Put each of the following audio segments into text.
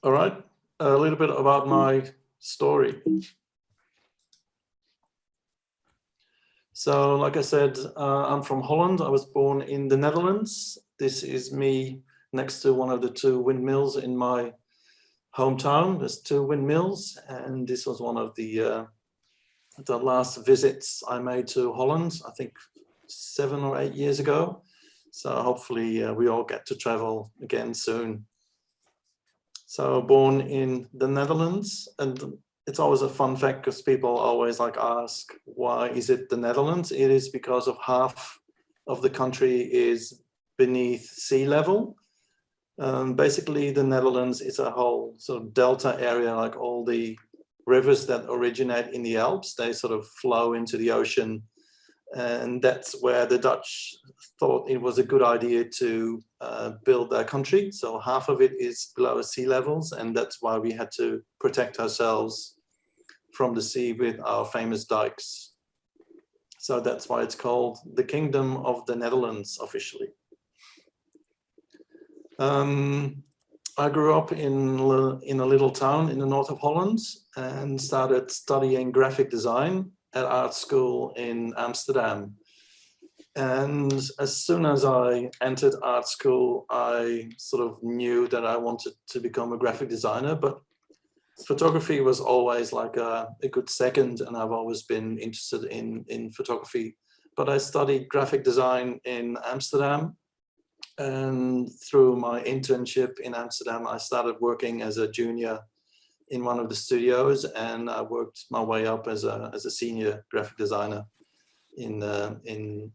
All right, a little bit about my story. So, like I said, I'm from Holland. I was born in the Netherlands. This is me next to one of the two windmills in my hometown. There's two windmills, and this was one of the last visits I made to Holland, I think 7 or 8 years ago. So hopefully we all get to travel again soon. So born in the Netherlands, and it's always a fun fact because people always like ask, why is it the Netherlands? It is because of half of the country is beneath sea level. Basically, the Netherlands is a whole sort of delta area, like all the rivers that originate in the Alps, they sort of flow into the ocean. And that's where the Dutch thought it was a good idea to build their country. So half of it is below sea levels, and that's why we had to protect ourselves from the sea with our famous dikes. So that's why it's called the Kingdom of the Netherlands officially. I grew up in a little town in the north of Holland and started studying graphic design at art school in Amsterdam. And as soon as I entered art school, I sort of knew that I wanted to become a graphic designer, but photography was always like a good second, and I've always been interested in photography. But I studied graphic design in Amsterdam, and through my internship in Amsterdam, I started working as a junior in one of the studios, and I worked my way up as a senior graphic designer in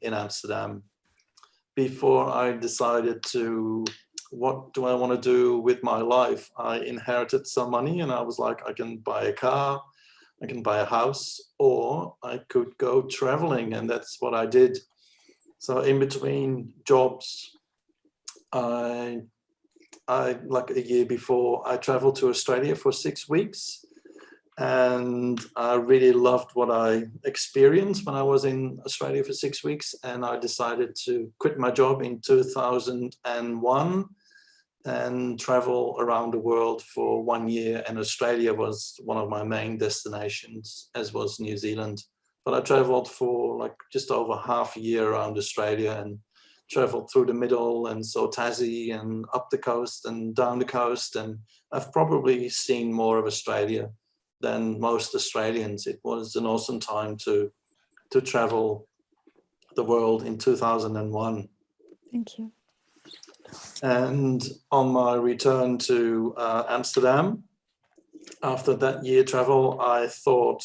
Amsterdam. Before I decided to, what do I want to do with my life? I inherited some money, and I was like, I can buy a car, I can buy a house, or I could go traveling, and that's what I did. So in between jobs, I like a year before, I traveled to Australia for 6 weeks, and I really loved what I experienced when I was in Australia for 6 weeks, and I decided to quit my job in 2001 and travel around the world for 1 year, and Australia was one of my main destinations, as was New Zealand. But I traveled for like just over half a year around Australia, and traveled through the middle and saw Tassie and up the coast and down the coast, and I've probably seen more of Australia than most Australians. It was an awesome time to travel the world in 2001. Thank you. And on my return to Amsterdam, after that year travel, I thought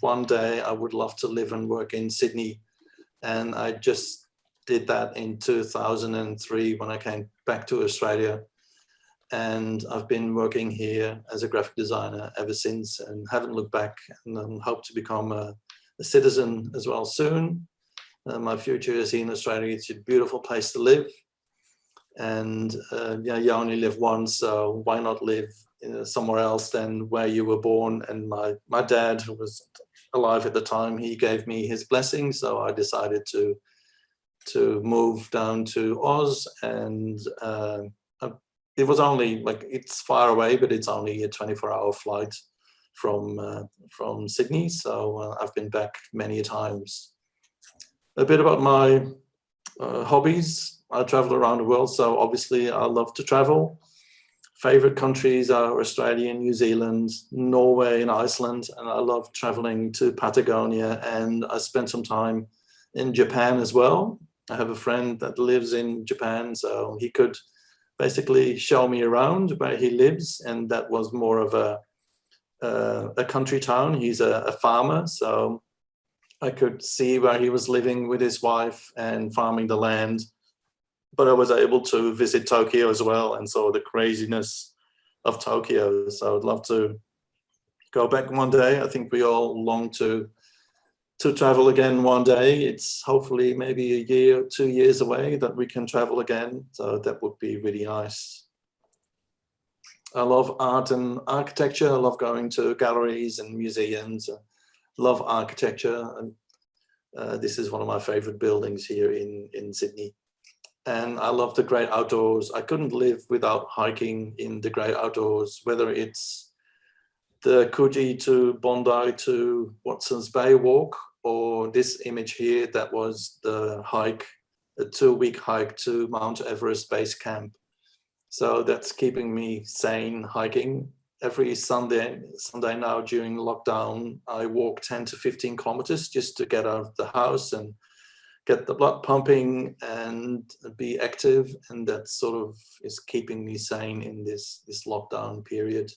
one day I would love to live and work in Sydney, and I just did that in 2003 when I came back to Australia, and I've been working here as a graphic designer ever since and haven't looked back, and hope to become a citizen as well soon. My future is in Australia. It's a beautiful place to live, and yeah, you only live once, so why not live somewhere else than where you were born? And my dad, who was alive at the time, he gave me his blessing, so I decided to move down to Oz, and it was only like, it's far away, but it's only a 24-hour flight from Sydney, so I've been back many times. A bit about my hobbies. I travel around the world, so obviously I love to travel. Favorite countries are Australia, New Zealand, Norway and Iceland, and I love traveling to Patagonia, and I spent some time in Japan as well. I have a friend that lives in Japan, so he could basically show me around where he lives, and that was more of a country town. He's a farmer, so I could see where he was living with his wife and farming the land. But I was able to visit Tokyo as well, and saw the craziness of Tokyo. So I'd love to go back one day. I think we all long to travel again one day. It's hopefully maybe a year or 2 years away that we can travel again. So that would be really nice. I love art and architecture. I love going to galleries and museums. I love architecture. And this is one of my favorite buildings here in Sydney. And I love the great outdoors. I couldn't live without hiking in the great outdoors, whether it's the Coogee to Bondi to Watson's Bay walk, or this image here, that was the hike, a 2-week hike to Mount Everest Base Camp. So that's keeping me sane hiking. Every Sunday now during lockdown, I walk 10 to 15 kilometers just to get out of the house and get the blood pumping and be active. And that sort of is keeping me sane in this lockdown period.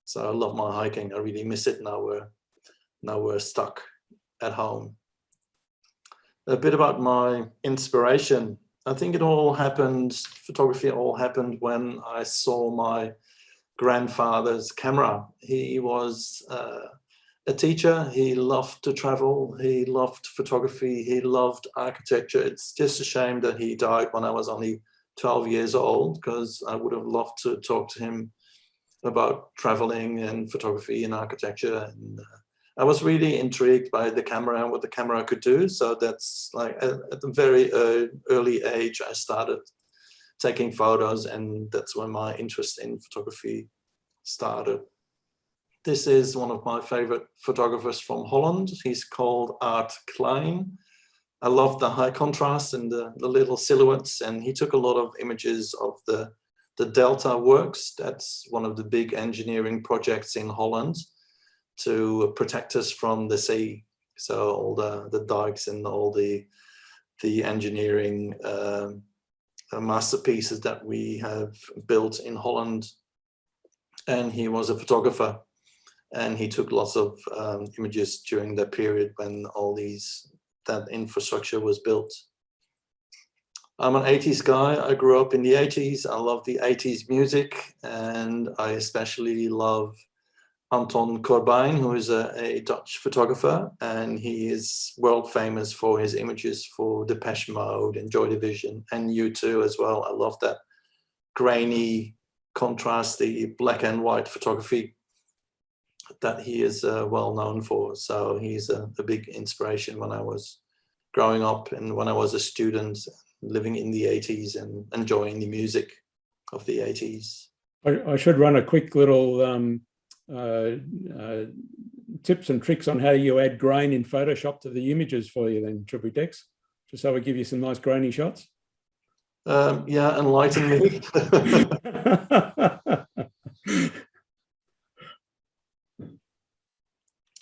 So I love my hiking. I really miss it now we're stuck at home. A bit about my inspiration. I think photography all happened when I saw my grandfather's camera. He was a teacher. He loved to travel. He loved photography. He loved architecture. It's just a shame that he died when I was only 12 years old, because I would have loved to talk to him about traveling and photography and architecture. And I was really intrigued by the camera and what the camera could do. So that's like at a very early age, I started taking photos, and that's when my interest in photography started. This is one of my favorite photographers from Holland. He's called Art Klein. I love the high contrast and the little silhouettes, and he took a lot of images of the Delta Works. That's one of the big engineering projects in Holland to protect us from the sea. So all the dikes and all the engineering masterpieces that we have built in Holland. And he was a photographer, and he took lots of images during that period when that infrastructure was built. I'm an 80s guy. I grew up in the 80s. I love the 80s music, and I especially love Anton Corbijn, who is a Dutch photographer, and he is world famous for his images for Depeche Mode and Joy Division and U2 as well. I love that grainy, contrasty, black and white photography that he is well known for. So he's a big inspiration when I was growing up and when I was a student living in the 80s and enjoying the music of the 80s. I should run a quick little tips and tricks on how you add grain in Photoshop to the images for you then, Douwe Dijkstra, just so we give you some nice grainy shots. Yeah, enlighten me.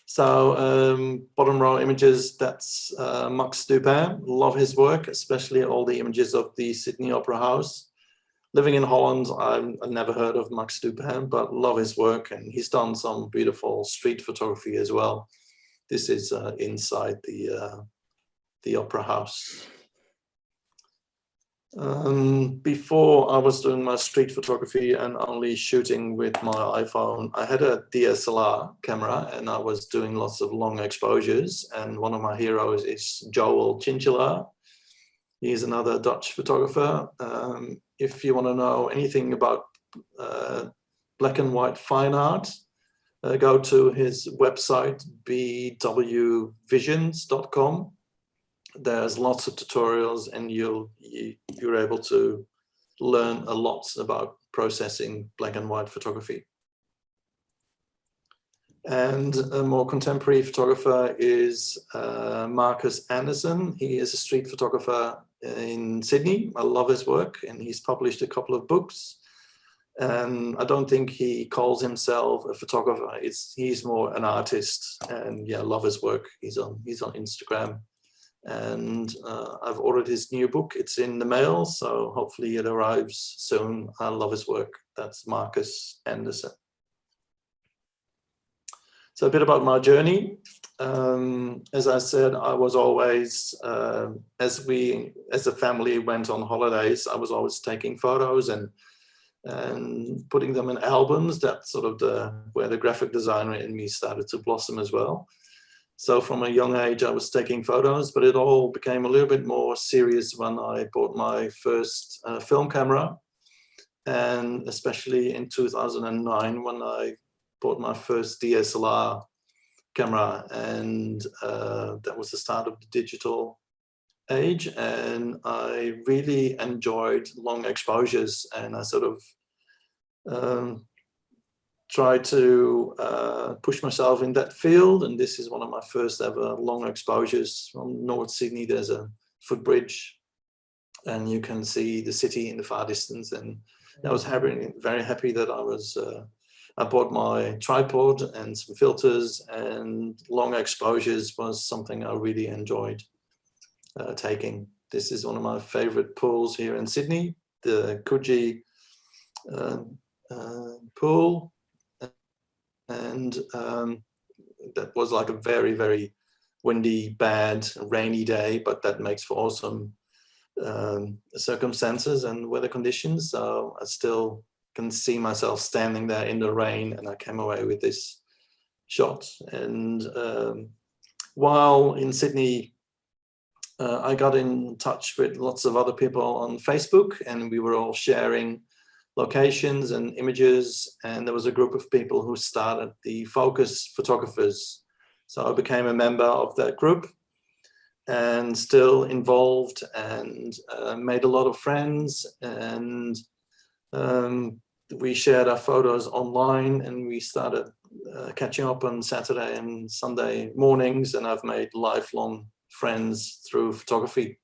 So bottom row images, that's Max Dupin. Love his work, especially all the images of the Sydney Opera House. Living in Holland, I've never heard of Max Dupin, but love his work, and he's done some beautiful street photography as well. This is inside the Opera House. Before I was doing my street photography and only shooting with my iPhone, I had a DSLR camera and I was doing lots of long exposures. And one of my heroes is Chinchilla. He's another Dutch photographer. If you want to know anything about black and white fine art, go to his website, bwvisions.com. There's lots of tutorials, and you're able to learn a lot about processing black and white photography. And a more contemporary photographer is Marcus Anderson. He is a street photographer in Sydney. I love his work, and he's published a couple of books. And I don't think he calls himself a photographer. He's more an artist, and yeah, love his work. He's on Instagram. And I've ordered his new book. It's in the mail, so hopefully it arrives soon. I love his work. That's Marcus Anderson. So a bit about my journey. As I said, I was always, as a family went on holidays, I was always taking photos and putting them in albums. That's sort of where the graphic designer in me started to blossom as well. So from a young age, I was taking photos, but it all became a little bit more serious when I bought my first film camera. And especially in 2009, when I bought my first DSLR camera, and that was the start of the digital age, and I really enjoyed long exposures, and I sort of try to push myself in that field. And this is one of my first ever long exposures from North Sydney. There's a footbridge and you can see the city in the far distance. And I was very happy that I bought my tripod and some filters, and long exposures was something I really enjoyed taking. This is one of my favorite pools here in Sydney, the Coogee pool. And that was like a very, very windy, bad, rainy day, but that makes for awesome circumstances and weather conditions. So I still can see myself standing there in the rain, and I came away with this shot. And while in Sydney, I got in touch with lots of other people on Facebook, and we were all sharing locations and images, and there was a group of people who started the Focus Photographers. So I became a member of that group and still involved, and made a lot of friends, and we shared our photos online, and we started catching up on Saturday and Sunday mornings, and I've made lifelong friends through photography.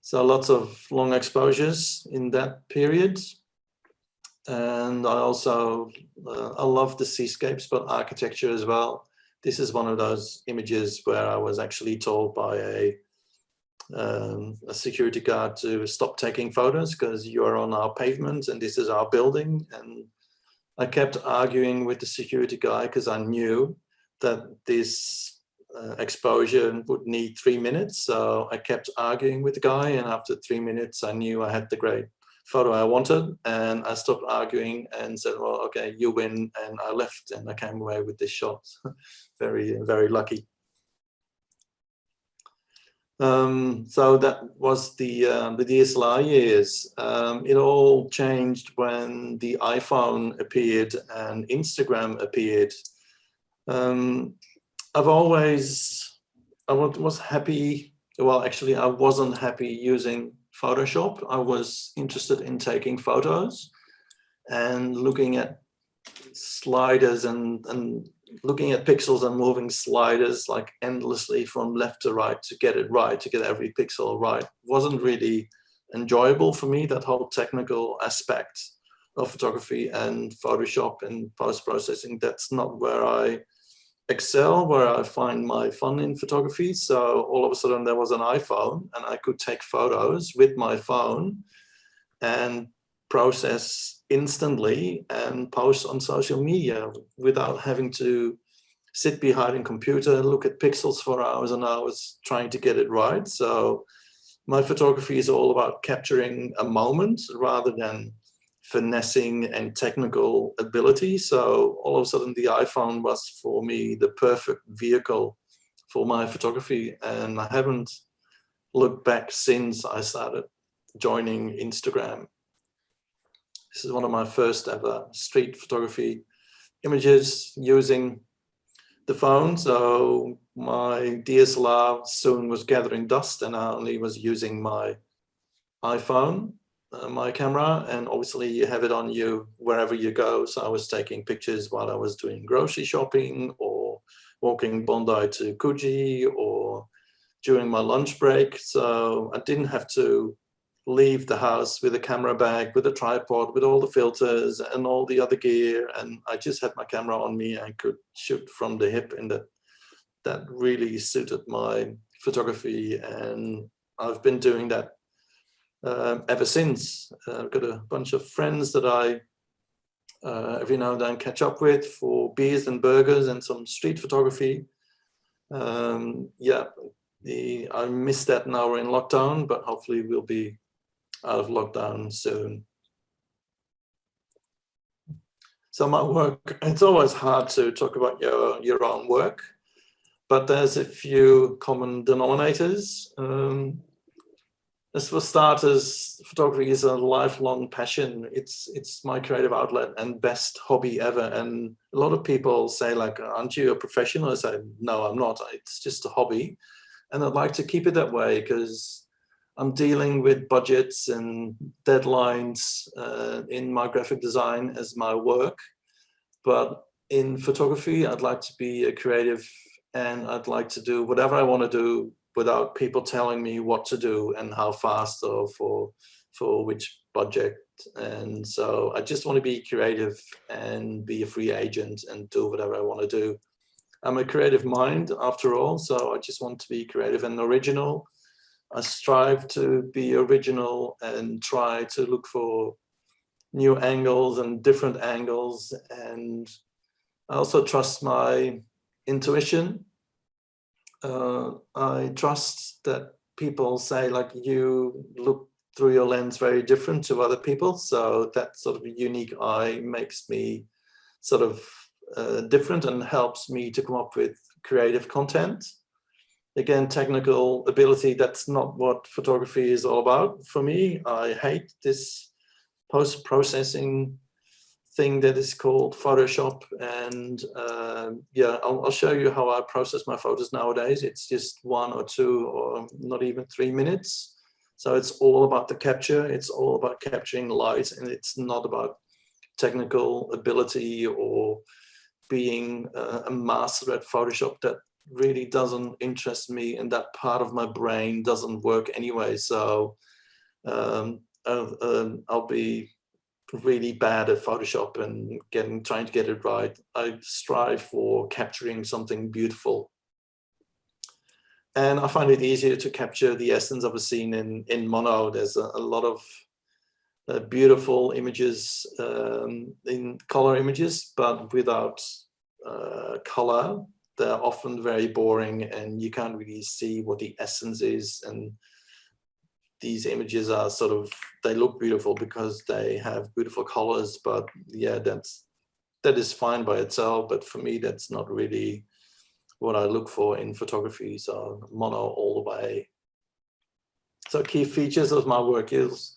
So lots of long exposures in that period. And I also, I love the seascapes, but architecture as well. This is one of those images where I was actually told by a security guard to stop taking photos because you're on our pavement and this is our building. And I kept arguing with the security guy because I knew that this exposure would need 3 minutes. So I kept arguing with the guy, and after 3 minutes, I knew I had the great photo I wanted, and I stopped arguing and said, well, okay, you win. And I left, and I came away with this shot. Very, very lucky. So that was the DSLR years. It all changed when the iPhone appeared and Instagram appeared. I was happy, well, actually, I wasn't happy using Photoshop. I was interested in taking photos and looking at sliders and looking at pixels and moving sliders like endlessly from left to right to get it right, to get every pixel right. It wasn't really enjoyable for me, that whole technical aspect of photography and Photoshop and post-processing. That's not where I excel, where I find my fun in photography. So all of a sudden there was an iPhone and I could take photos with my phone and process instantly and post on social media without having to sit behind a computer, look at pixels for hours and hours trying to get it right. So my photography is all about capturing a moment rather than finessing and technical ability. So all of a sudden the iPhone was for me the perfect vehicle for my photography, and I haven't looked back since I started joining Instagram. This is one of my first ever street photography images using the phone. So my DSLR soon was gathering dust and I only was using my iPhone, my camera, and obviously you have it on you wherever you go. So I was taking pictures while I was doing grocery shopping or walking Bondi to Coogee or during my lunch break. So I didn't have to leave the house with a camera bag, with a tripod, with all the filters and all the other gear. And I just had my camera on me and could shoot from the hip, and that really suited my photography. And I've been doing that ever since. I've got a bunch of friends that I every now and then catch up with for beers and burgers and some street photography. Yeah, I miss that now we're in lockdown, but hopefully we'll be out of lockdown soon. So my work, it's always hard to talk about your own work, but there's a few common denominators. As for starters, photography is a lifelong passion. It's my creative outlet and best hobby ever. And a lot of people say, like, aren't you a professional? I say, no, I'm not. It's just a hobby. And I'd like to keep it that way because I'm dealing with budgets and deadlines in my graphic design as my work. But in photography, I'd like to be a creative, and I'd like to do whatever I want to do without people telling me what to do and how fast or for which budget. And so I just want to be creative and be a free agent and do whatever I want to do. I'm a creative mind after all, so I just want to be creative and original. I strive to be original and try to look for new angles and different angles. And I also trust my intuition. I trust that people say, like, you look through your lens very different to other people. So that sort of unique eye makes me sort of different and helps me to come up with creative content. Again, technical ability, that's not what photography is all about for me. I hate this post-processing thing that is called Photoshop. And yeah, I'll show you how I process my photos nowadays. It's just 1 or 2 or not even 3 minutes. So it's all about the capture. It's all about capturing light, and it's not about technical ability or being a master at Photoshop. That really doesn't interest me, and that part of my brain doesn't work anyway. So I'll be really bad at Photoshop and trying to get it right. I strive for capturing something beautiful. And I find it easier to capture the essence of a scene in mono. There's a lot of beautiful images in color images, but without color, they're often very boring and you can't really see what the essence is. And these images are sort of, they look beautiful because they have beautiful colors, but yeah, that is fine by itself. But for me, that's not really what I look for in photography. So mono all the way. So key features of my work is,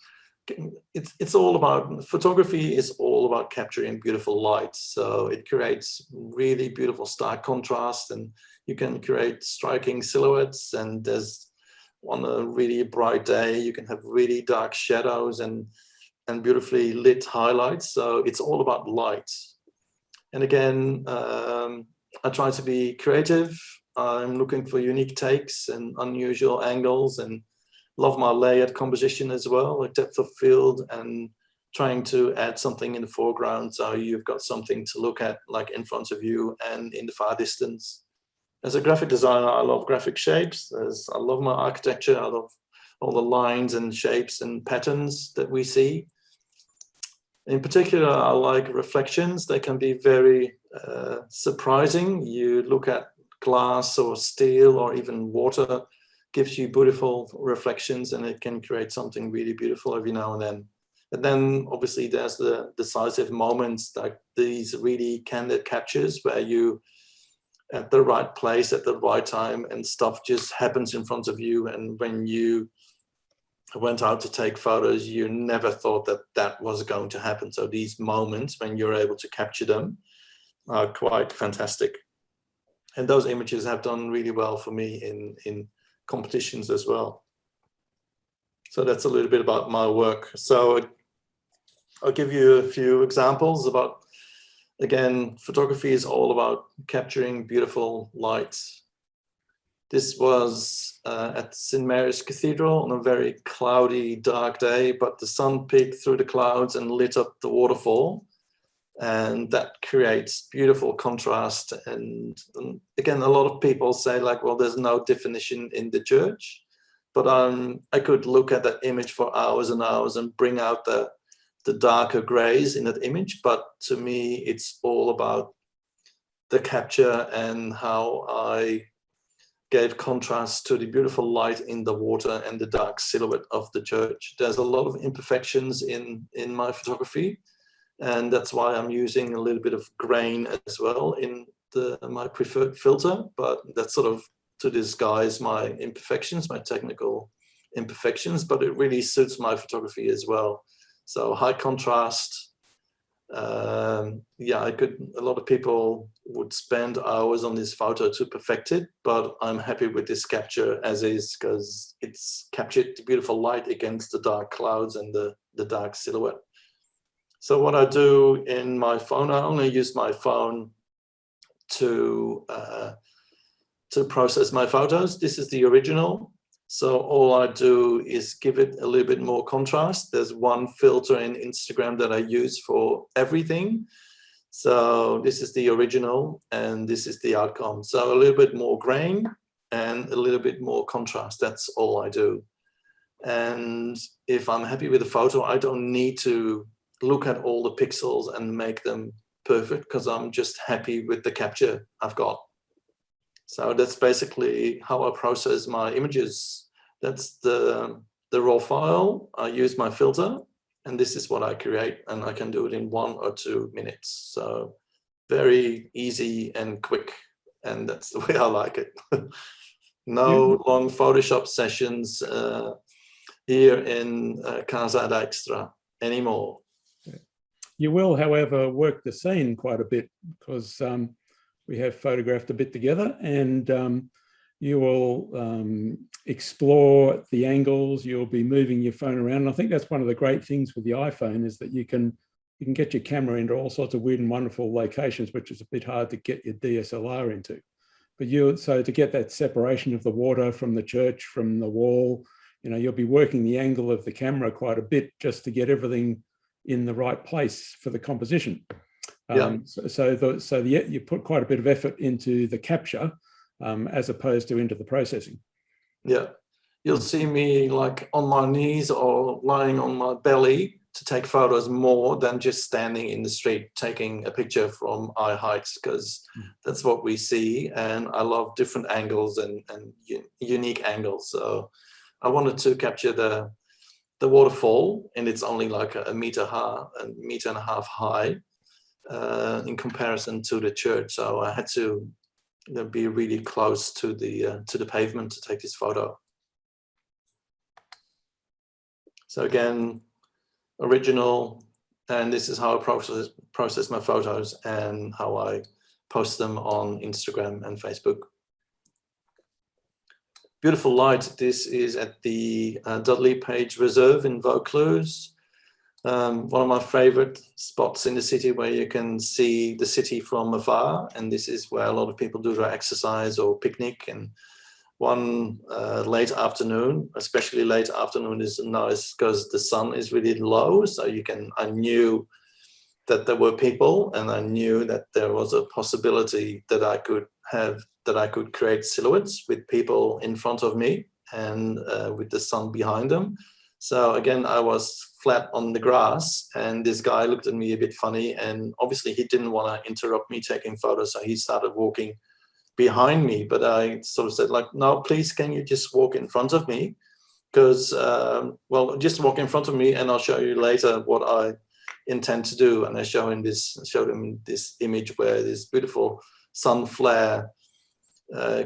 it's all about, photography is all about capturing beautiful light. So it creates really beautiful stark contrast, and you can create striking silhouettes. And there's, on a really bright day, you can have really dark shadows and beautifully lit highlights. So it's all about light. And again, I try to be creative. I'm looking for unique takes and unusual angles, and love my layered composition as well, like depth of field, and trying to add something in the foreground so you've got something to look at, like in front of you and in the far distance. As a graphic designer, I love graphic shapes. I love my architecture. I love all the lines and shapes and patterns that we see. In particular, I like reflections. They can be very surprising. You look at glass or steel or even water, gives you beautiful reflections, and it can create something really beautiful every now and then. And then obviously there's the decisive moments, like these really candid captures where you at the right place at the right time and stuff just happens in front of you. And when you went out to take photos, you never thought that that was going to happen. So these moments when you're able to capture them are quite fantastic. And those images have done really well for me in competitions as well. So that's a little bit about my work. So I'll give you a few examples about, again, photography is all about capturing beautiful lights. This was at St. Mary's Cathedral on a very cloudy, dark day, but the sun peeked through the clouds and lit up the waterfall. And that creates beautiful contrast. And again, a lot of people say, like, well, there's no definition in the church. But I could look at that image for hours and hours and bring out the darker grays in that image. But to me, it's all about the capture and how I gave contrast to the beautiful light in the water and the dark silhouette of the church. There's a lot of imperfections in my photography. And that's why I'm using a little bit of grain as well in my preferred filter, but that's sort of to disguise my imperfections, my technical imperfections, but it really suits my photography as well. So high contrast, Yeah, a lot of people would spend hours on this photo to perfect it, but I'm happy with this capture as is, because it's captured the beautiful light against the dark clouds and the dark silhouette. So what I do in my phone, I only use my phone to process my photos. This is the original. So all I do is give it a little bit more contrast. There's one filter in Instagram that I use for everything. So this is the original and this is the outcome. So a little bit more grain and a little bit more contrast. That's all I do. And if I'm happy with the photo, I don't need to look at all the pixels and make them perfect, because I'm just happy with the capture I've got. So that's basically how I process my images. That's the raw file. I use my filter, and this is what I create, and I can do it in 1 or 2 minutes. So very easy and quick, and that's the way I like it. No long Photoshop sessions here in Casa Dijkstra anymore. You will, however, work the scene quite a bit, because we have photographed a bit together, and you will explore the angles. You'll be moving your phone around. And I think that's one of the great things with the iPhone, is that you can get your camera into all sorts of weird and wonderful locations, which is a bit hard to get your DSLR into. But so to get that separation of the water from the church, from the wall, you'll be working the angle of the camera quite a bit just to get everything in the right place for the composition. Yeah. You put quite a bit of effort into the capture as opposed to into the processing. Yeah, you'll see me like on my knees or lying on my belly to take photos more than just standing in the street taking a picture from eye height, because that's what we see, and I love different angles and unique angles. So I wanted to capture the waterfall, and it's only like a meter and a half high in comparison to the church. So I had to be really close to the pavement to take this photo. So again, original, and this is how I process my photos and how I post them on Instagram and Facebook. Beautiful light. This is at the Dudley Page Reserve in Vaucluse. One of my favorite spots in the city where you can see the city from afar, and this is where a lot of people do their exercise or picnic. And one late afternoon, especially late afternoon, is nice because the sun is really low, so I knew that there were people, and I knew that there was a possibility that I could create silhouettes with people in front of me and with the sun behind them. So again, I was flat on the grass, and this guy looked at me a bit funny, and obviously he didn't want to interrupt me taking photos, so he started walking behind me. But I sort of said, like, no, please, can you just walk in front of me? Because, well, just walk in front of me and I'll show you later what I intend to do. And I showed him this image where this beautiful sun flare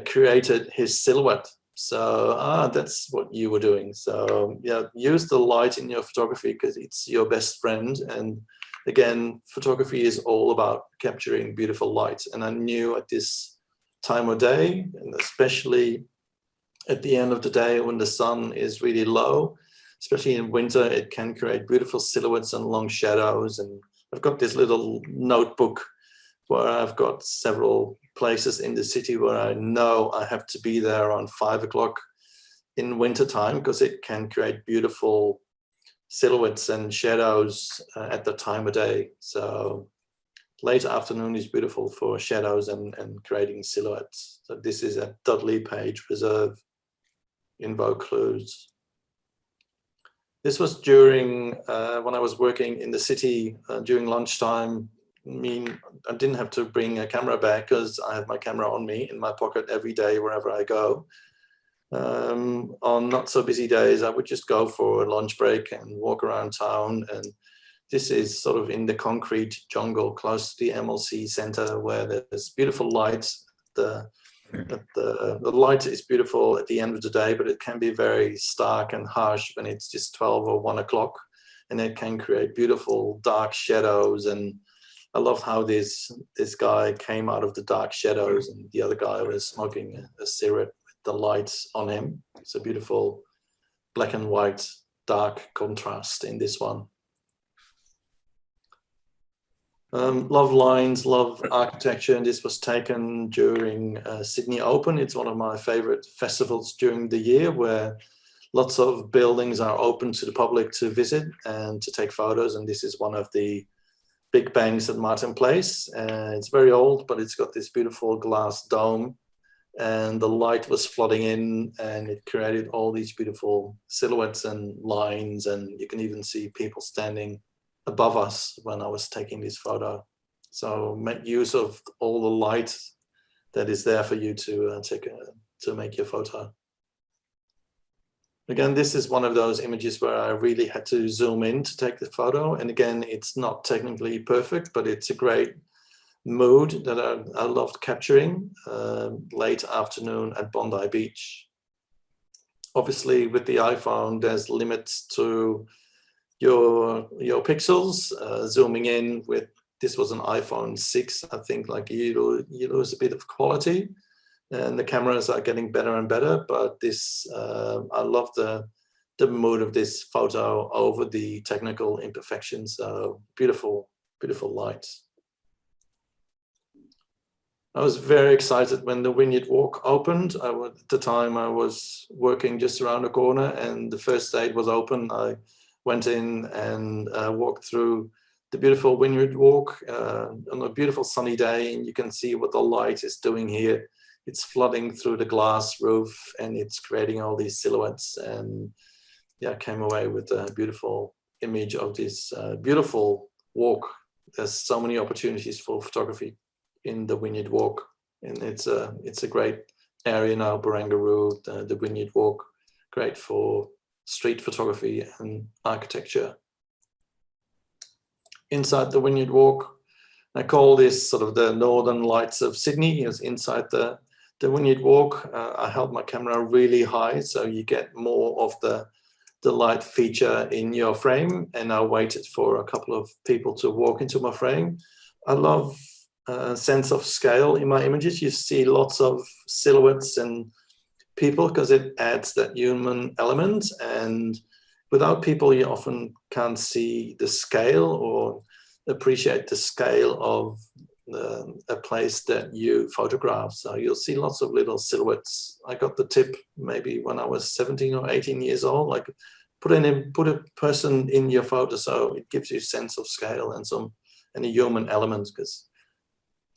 created his silhouette. So that's what you were doing. So yeah, use the light in your photography because it's your best friend. And again, photography is all about capturing beautiful light. And I knew at this time of day, and especially at the end of the day when the sun is really low, especially in winter, it can create beautiful silhouettes and long shadows. And I've got this little notebook where I've got several places in the city where I know I have to be there around 5 o'clock in winter time, because it can create beautiful silhouettes and shadows at the time of day. So late afternoon is beautiful for shadows and creating silhouettes. So this is at Dudley Page Reserve in Vaucluse. This was during when I was working in the city during lunchtime. I mean, I didn't have to bring a camera back because I have my camera on me in my pocket every day wherever I go. On not so busy days, I would just go for a lunch break and walk around town. And this is sort of in the concrete jungle close to the MLC Center, where there's beautiful lights. The light is beautiful at the end of the day, but it can be very stark and harsh when it's just 12 or 1 o'clock. and it can create beautiful dark shadows. And I love how this guy came out of the dark shadows, and the other guy was smoking a cigarette with the lights on him. It's a beautiful black and white dark contrast in this one. Love lines, love architecture, and this was taken during Sydney Open. It's one of my favorite festivals during the year, where lots of buildings are open to the public to visit and to take photos, and this is one of the big banks at Martin Place. It's very old, but it's got this beautiful glass dome, and the light was flooding in, and it created all these beautiful silhouettes and lines, and you can even see people standing above us when I was taking this photo. So make use of all the light that is there for you to make your photo. Again, this is one of those images where I really had to zoom in to take the photo. And again, it's not technically perfect, but it's a great mood that I loved capturing. Late afternoon at Bondi Beach. Obviously, with the iPhone, there's limits to your pixels. Zooming in with, this was an iPhone 6, I think, like you lose a bit of quality, and the cameras are getting better and better, but this I love the mood of this photo over the technical imperfections. So beautiful lights. I was very excited when the Vineyard Walk opened. At the time I was working just around the corner, and the first day it was open, I went in and walked through the beautiful Vineyard Walk on a beautiful sunny day, and you can see what the light is doing here. It's flooding through the glass roof, and it's creating all these silhouettes. And yeah, I came away with a beautiful image of this beautiful walk. There's so many opportunities for photography in the Vineyard Walk, and it's a great area now, Barangaroo, the Vineyard Walk, great for street photography and architecture. Inside the Vineyard Walk, I call this sort of the Northern Lights of Sydney. It's inside the Vineyard Walk. I held my camera really high, so you get more of the light feature in your frame, and I waited for a couple of people to walk into my frame. I love a sense of scale in my images. You see lots of silhouettes and people, because it adds that human element, and without people you often can't see the scale or appreciate the scale of a place that you photograph. So you'll see lots of little silhouettes. I got the tip maybe when I was 17 or 18 years old, like put a person in your photo, so it gives you a sense of scale and a human element, because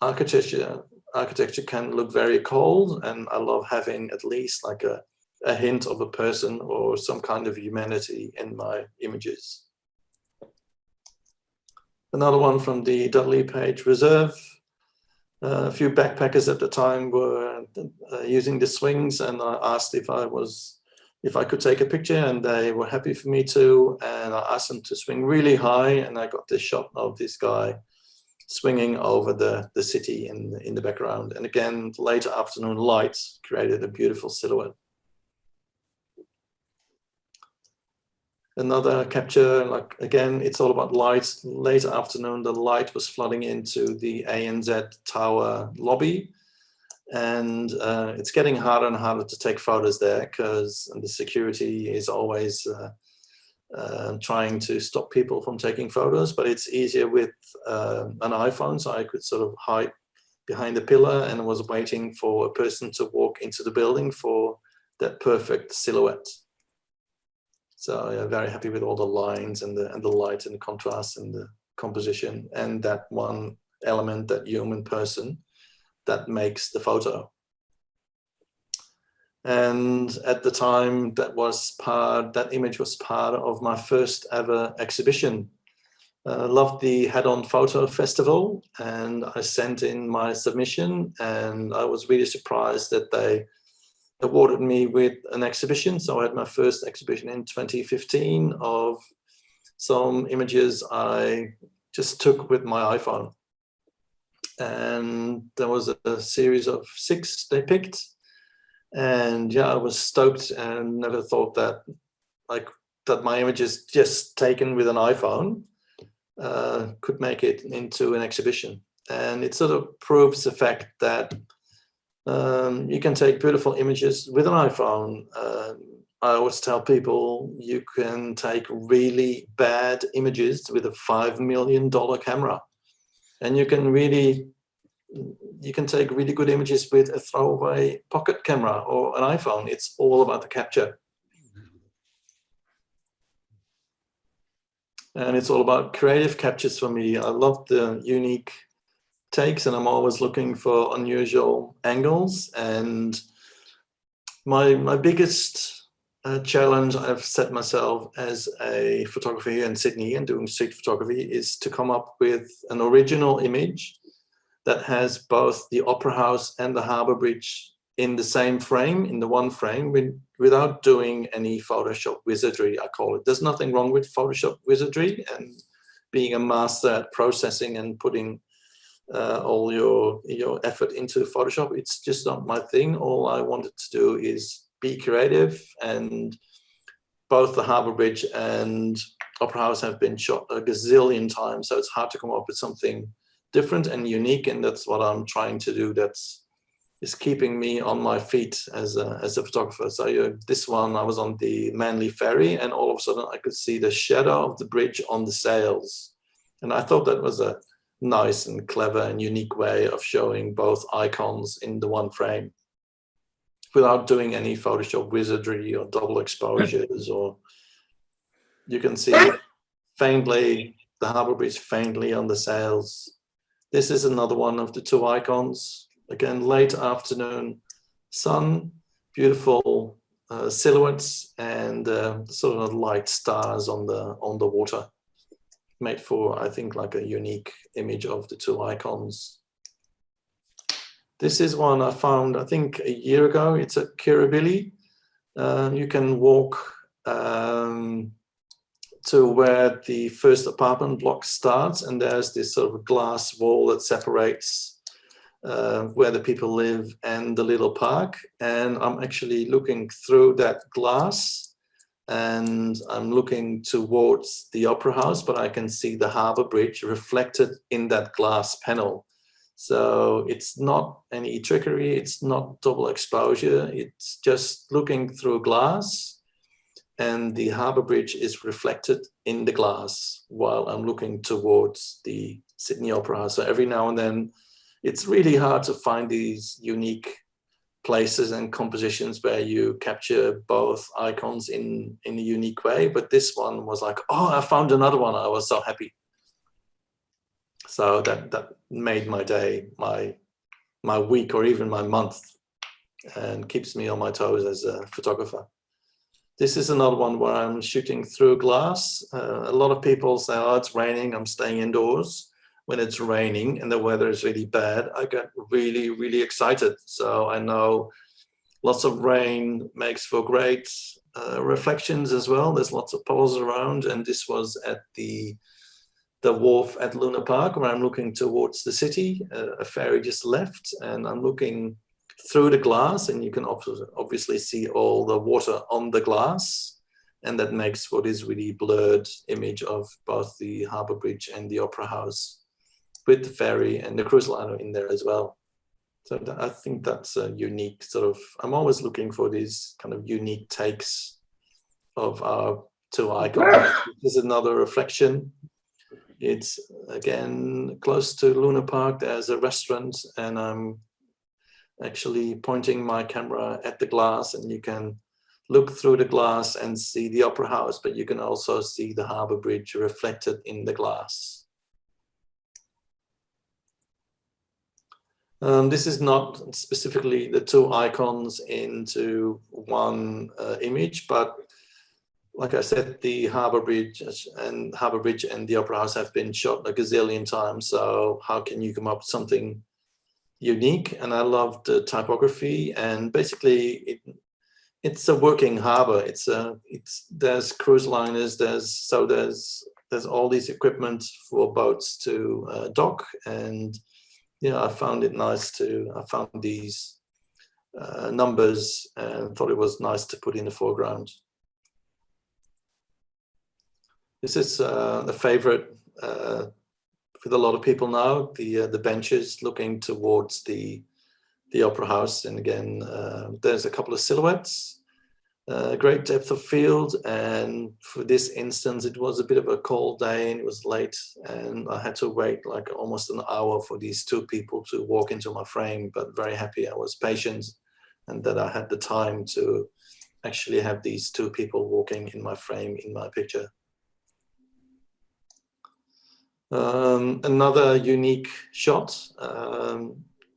architecture can look very cold, and I love having at least like a hint of a person or some kind of humanity in my images. Another one from the Dudley Page Reserve. A few backpackers at the time were using the swings, and I asked if I could take a picture, and they were happy for me to, and I asked them to swing really high, and I got this shot of this guy swinging over the city in the background. And again, later afternoon lights created a beautiful silhouette. Another capture, like again, it's all about light. Late afternoon, the light was flooding into the ANZ Tower lobby, and it's getting harder and harder to take photos there, because the security is always trying to stop people from taking photos. But it's easier with an iPhone, so I could sort of hide behind the pillar and was waiting for a person to walk into the building for that perfect silhouette. So yeah, very happy with all the lines and the light and the contrast and the composition, and that one element, that human person, that makes the photo. And at the time, that image was part of my first ever exhibition. Loved the Head-On Photo Festival, and I sent in my submission, and I was really surprised that they awarded me with an exhibition. So I had my first exhibition in 2015 of some images I just took with my iPhone. And there was a series of 6 they picked. And yeah, I was stoked and never thought that that my images just taken with an iPhone could make it into an exhibition. And it sort of proves the fact that you can take beautiful images with an iPhone. I always tell people you can take really bad images with a $5 million camera, and you can take really good images with a throwaway pocket camera or an iPhone. It's all about the capture. And it's all about creative captures for me. I love the unique takes, and I'm always looking for unusual angles. And my biggest challenge I've set myself as a photographer here in Sydney and doing street photography is to come up with an original image that has both the Opera House and the Harbour Bridge in the same frame, in the one frame, without doing any Photoshop wizardry, I call it. There's nothing wrong with Photoshop wizardry and being a master at processing and putting all your effort into Photoshop. It's just not my thing. All I wanted to do is be creative, and both the Harbour Bridge and Opera House have been shot a gazillion times, so it's hard to come up with something different and unique, and that's what I'm trying to do. Is keeping me on my feet as a photographer. So this one, I was on the Manly Ferry, and all of a sudden I could see the shadow of the bridge on the sails, and I thought that was a nice and clever and unique way of showing both icons in the one frame without doing any Photoshop wizardry or double exposures. Or you can see faintly the Harbour Bridge faintly on the sails. This is another one of the two icons. Again, late afternoon sun, beautiful silhouettes, and sort of light stars on the water. Made for, I think, like a unique image of the two icons. This is one I found, I think, a year ago. It's at Kirribilli. You can walk to where the first apartment block starts, and there's this sort of glass wall that separates where the people live and the little park. And I'm actually looking through that glass, and I'm looking towards the Opera House, but I can see the Harbour Bridge reflected in that glass panel. So it's not any trickery, it's not double exposure, it's just looking through glass, and the Harbour Bridge is reflected in the glass while I'm looking towards the Sydney Opera House. So every now and then, it's really hard to find these unique places and compositions where you capture both icons in a unique way. But this one was like, oh, I found another one. I was so happy. So that made my day, my week, or even my month, and keeps me on my toes as a photographer. This is another one where I'm shooting through glass. A lot of people say, oh, it's raining, I'm staying indoors. When it's raining and the weather is really bad, I get really, really excited. So I know lots of rain makes for great reflections as well. There's lots of puddles around, and this was at the wharf at Luna Park, where I'm looking towards the city. A ferry just left, and I'm looking through the glass, and you can obviously see all the water on the glass, and that makes for this really blurred image of both the Harbour Bridge and the Opera House, with the ferry and the cruise liner in there as well. So I think that's a unique sort of, I'm always looking for these kind of unique takes of our two icons. This is another reflection. It's again close to Luna Park. There's a restaurant, and I'm actually pointing my camera at the glass, and you can look through the glass and see the Opera House, but you can also see the Harbour Bridge reflected in the glass. This is not specifically the two icons into one image, but like I said, the Harbour Bridge and the Opera House have been shot a gazillion times. So how can you come up with something unique? And I love the typography, and basically it's a working harbour. There's cruise liners, there's all these equipment for boats to dock, and I found it nice I found these numbers and thought it was nice to put in the foreground. This is a favorite with a lot of people now, the benches looking towards the Opera House. And again, there's a couple of silhouettes, great depth of field. And for this instance, it was a bit of a cold day and it was late, and I had to wait like almost an hour for these two people to walk into my frame, but very happy I was patient and that I had the time to actually have these two people walking in my frame in my picture. Another unique shot,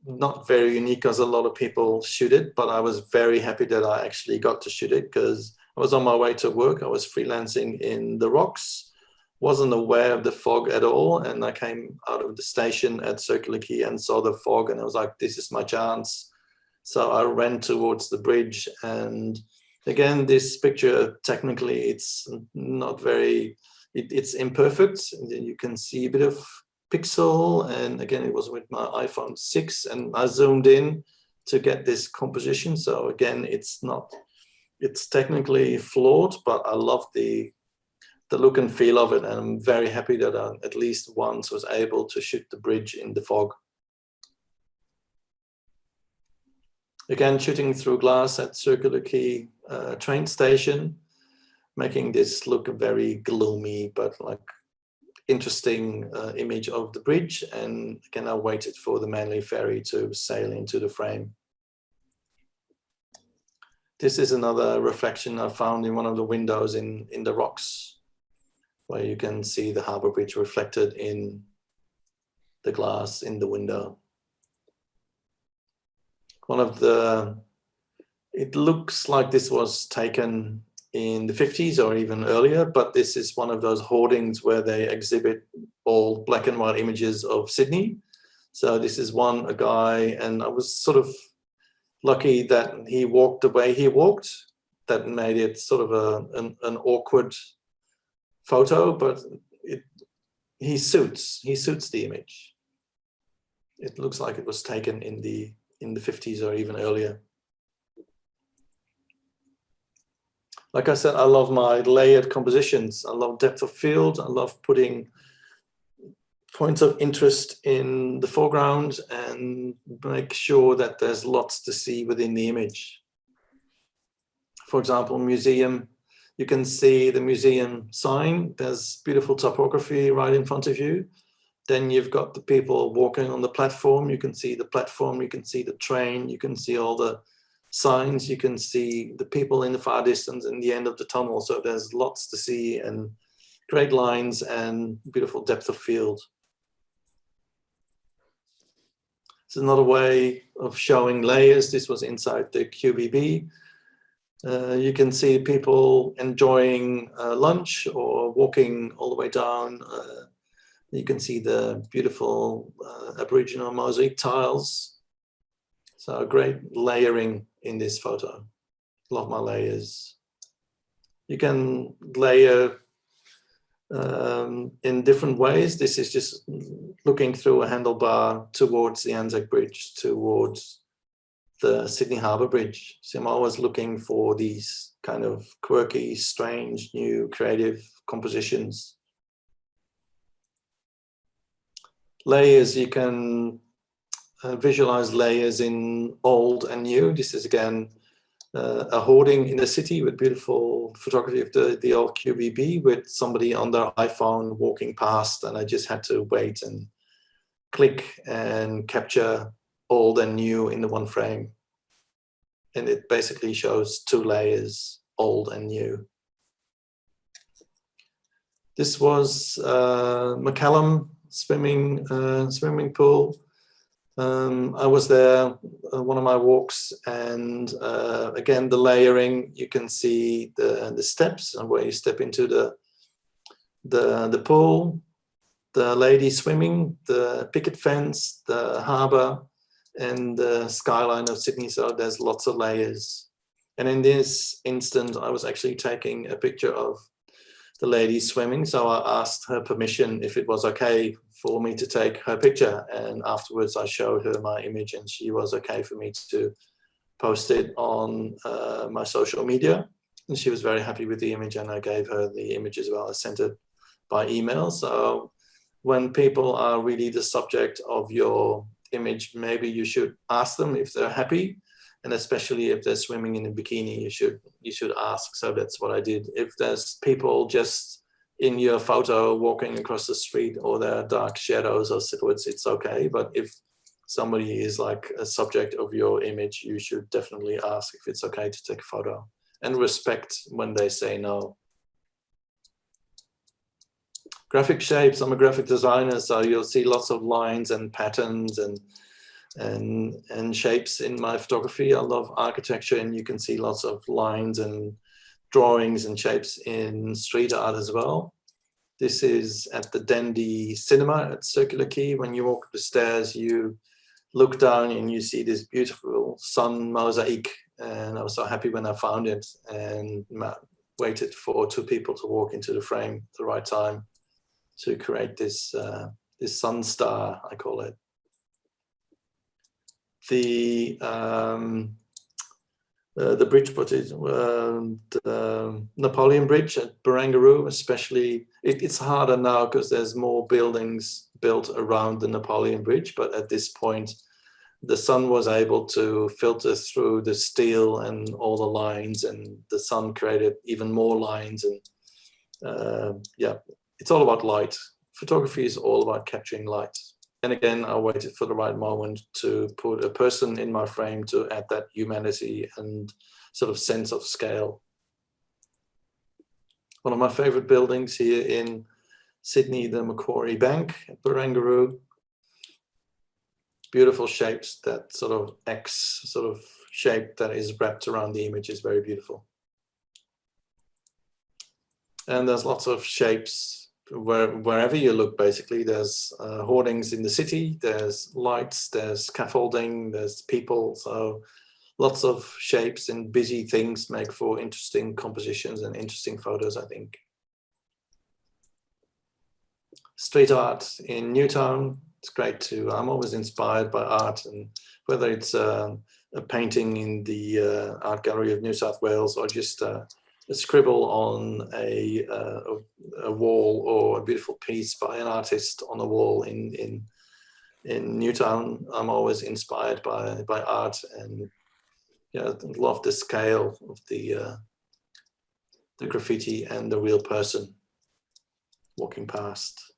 not very unique because a lot of people shoot it, but I was very happy that I actually got to shoot it because I was on my way to work. I was freelancing in the rocks, wasn't aware of the fog at all. And I came out of the station at Circular Quay and saw the fog and I was like, this is my chance. So I ran towards the bridge. And again, this picture, technically, it's not very, it's imperfect. You can see a bit of pixel, and again it was with my iPhone 6 and I zoomed in to get this composition. So again, it's technically flawed, but I love the look and feel of it, and I'm very happy that I at least once was able to shoot the bridge in the fog. Again, shooting through glass at Circular Quay train station, making this look very gloomy but like interesting image of the bridge. And again, I waited for the Manly ferry to sail into the frame. This is another reflection I found in one of the windows in the rocks, where you can see the harbour bridge reflected in the glass in the window. It looks like this was taken in the 50s or even earlier, but this is one of those hoardings where they exhibit all black and white images of Sydney. So this is a guy, and I was sort of lucky that he walked the way he walked. That made it sort of an awkward photo, but he suits the image. It looks like it was taken in the 50s or even earlier. Like I said, I love my layered compositions. I love depth of field. I love putting points of interest in the foreground and make sure that there's lots to see within the image. For example, museum, you can see the museum sign. There's beautiful topography right in front of you. Then you've got the people walking on the platform. You can see the platform, you can see the train, you can see all the signs, you can see the people in the far distance and the end of the tunnel. So there's lots to see and great lines and beautiful depth of field. It's another way of showing layers. This was inside the QBB. You can see people enjoying lunch or walking all the way down. You can see the beautiful Aboriginal mosaic tiles. So great layering in this photo. Love my layers. You can layer in different ways. This is just looking through a handlebar towards the Anzac Bridge, towards the Sydney Harbour Bridge. So I'm always looking for these kind of quirky, strange, new, creative compositions. Layers, you can visualize layers in old and new. This is again a hoarding in the city with beautiful photography of the old QBB with somebody on their iPhone walking past, and I just had to wait and click and capture old and new in the one frame. And it basically shows two layers, old and new. This was McCallum swimming pool. I was there one of my walks, and again the layering, you can see the steps and where you step into the pool, the lady swimming, the picket fence, the harbour, and the skyline of Sydney. So there's lots of layers. And in this instant, I was actually taking a picture of the lady swimming. So I asked her permission if it was okay for me to take her picture. And afterwards I showed her my image and she was okay for me to post it on my social media. And she was very happy with the image, and I gave her the image as well. I sent it by email. So when people are really the subject of your image, maybe you should ask them if they're happy, and especially if they're swimming in a bikini, you should ask. So that's what I did. If there's people just in your photo walking across the street, or there are dark shadows or silhouettes, it's okay. But if somebody is like a subject of your image, you should definitely ask if it's okay to take a photo, and respect when they say no. Graphic shapes, I'm a graphic designer, so you'll see lots of lines and patterns and shapes in my photography. I love architecture, and you can see lots of lines and drawings and shapes in street art as well. This is at the Dandy Cinema at Circular Quay. When you walk up the stairs, you look down and you see this beautiful sun mosaic, and I was so happy when I found it, and waited for 2 people to walk into the frame at the right time to create this this sun star, I call it. The bridge, the Napoleon Bridge at Barangaroo, especially, it's harder now because there's more buildings built around the Napoleon Bridge, but at this point the sun was able to filter through the steel and all the lines, and the sun created even more lines. And yeah, it's all about light. Photography is all about capturing light. And again, I waited for the right moment to put a person in my frame to add that humanity and sort of sense of scale. One of my favorite buildings here in Sydney, the Macquarie Bank at Barangaroo. Beautiful shapes, that sort of X sort of shape that is wrapped around the image is very beautiful. And there's lots of shapes wherever you look, basically. There's hoardings in the city, there's lights, there's scaffolding, there's people. So lots of shapes and busy things make for interesting compositions and interesting photos, I think. Street art in Newtown, it's great too. I'm always inspired by art, and whether it's a painting in the Art Gallery of New South Wales, or just a scribble on a wall, or a beautiful piece by an artist on a wall in Newtown, I'm always inspired by art, and yeah, love the scale of the graffiti and the real person walking past.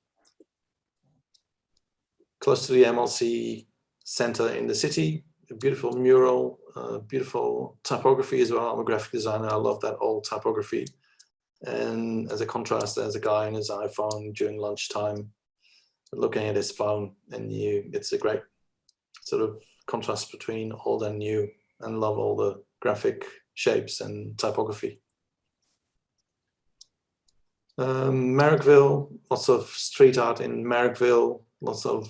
Close to the MLC Centre in the city, a beautiful mural, beautiful typography as well. I'm a graphic designer, I love that old typography. And as a contrast, there's a guy on his iPhone during lunchtime looking at his phone, and it's a great sort of contrast between old and new, and love all the graphic shapes and typography. Marrickville, lots of street art in Marrickville, lots of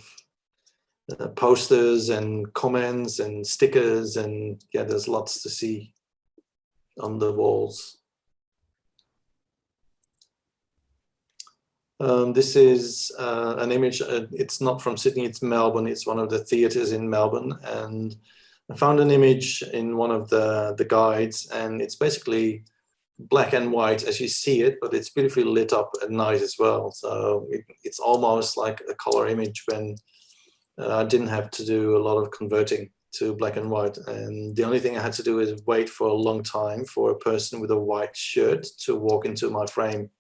posters and comments and stickers, and yeah, there's lots to see on the walls. This is an image, it's not from Sydney, it's Melbourne, it's one of the theatres in Melbourne, and I found an image in one of the guides, and it's basically black and white as you see it, but it's beautifully lit up at night as well. So it's almost like a color image when I didn't have to do a lot of converting to black and white. And the only thing I had to do is wait for a long time for a person with a white shirt to walk into my frame.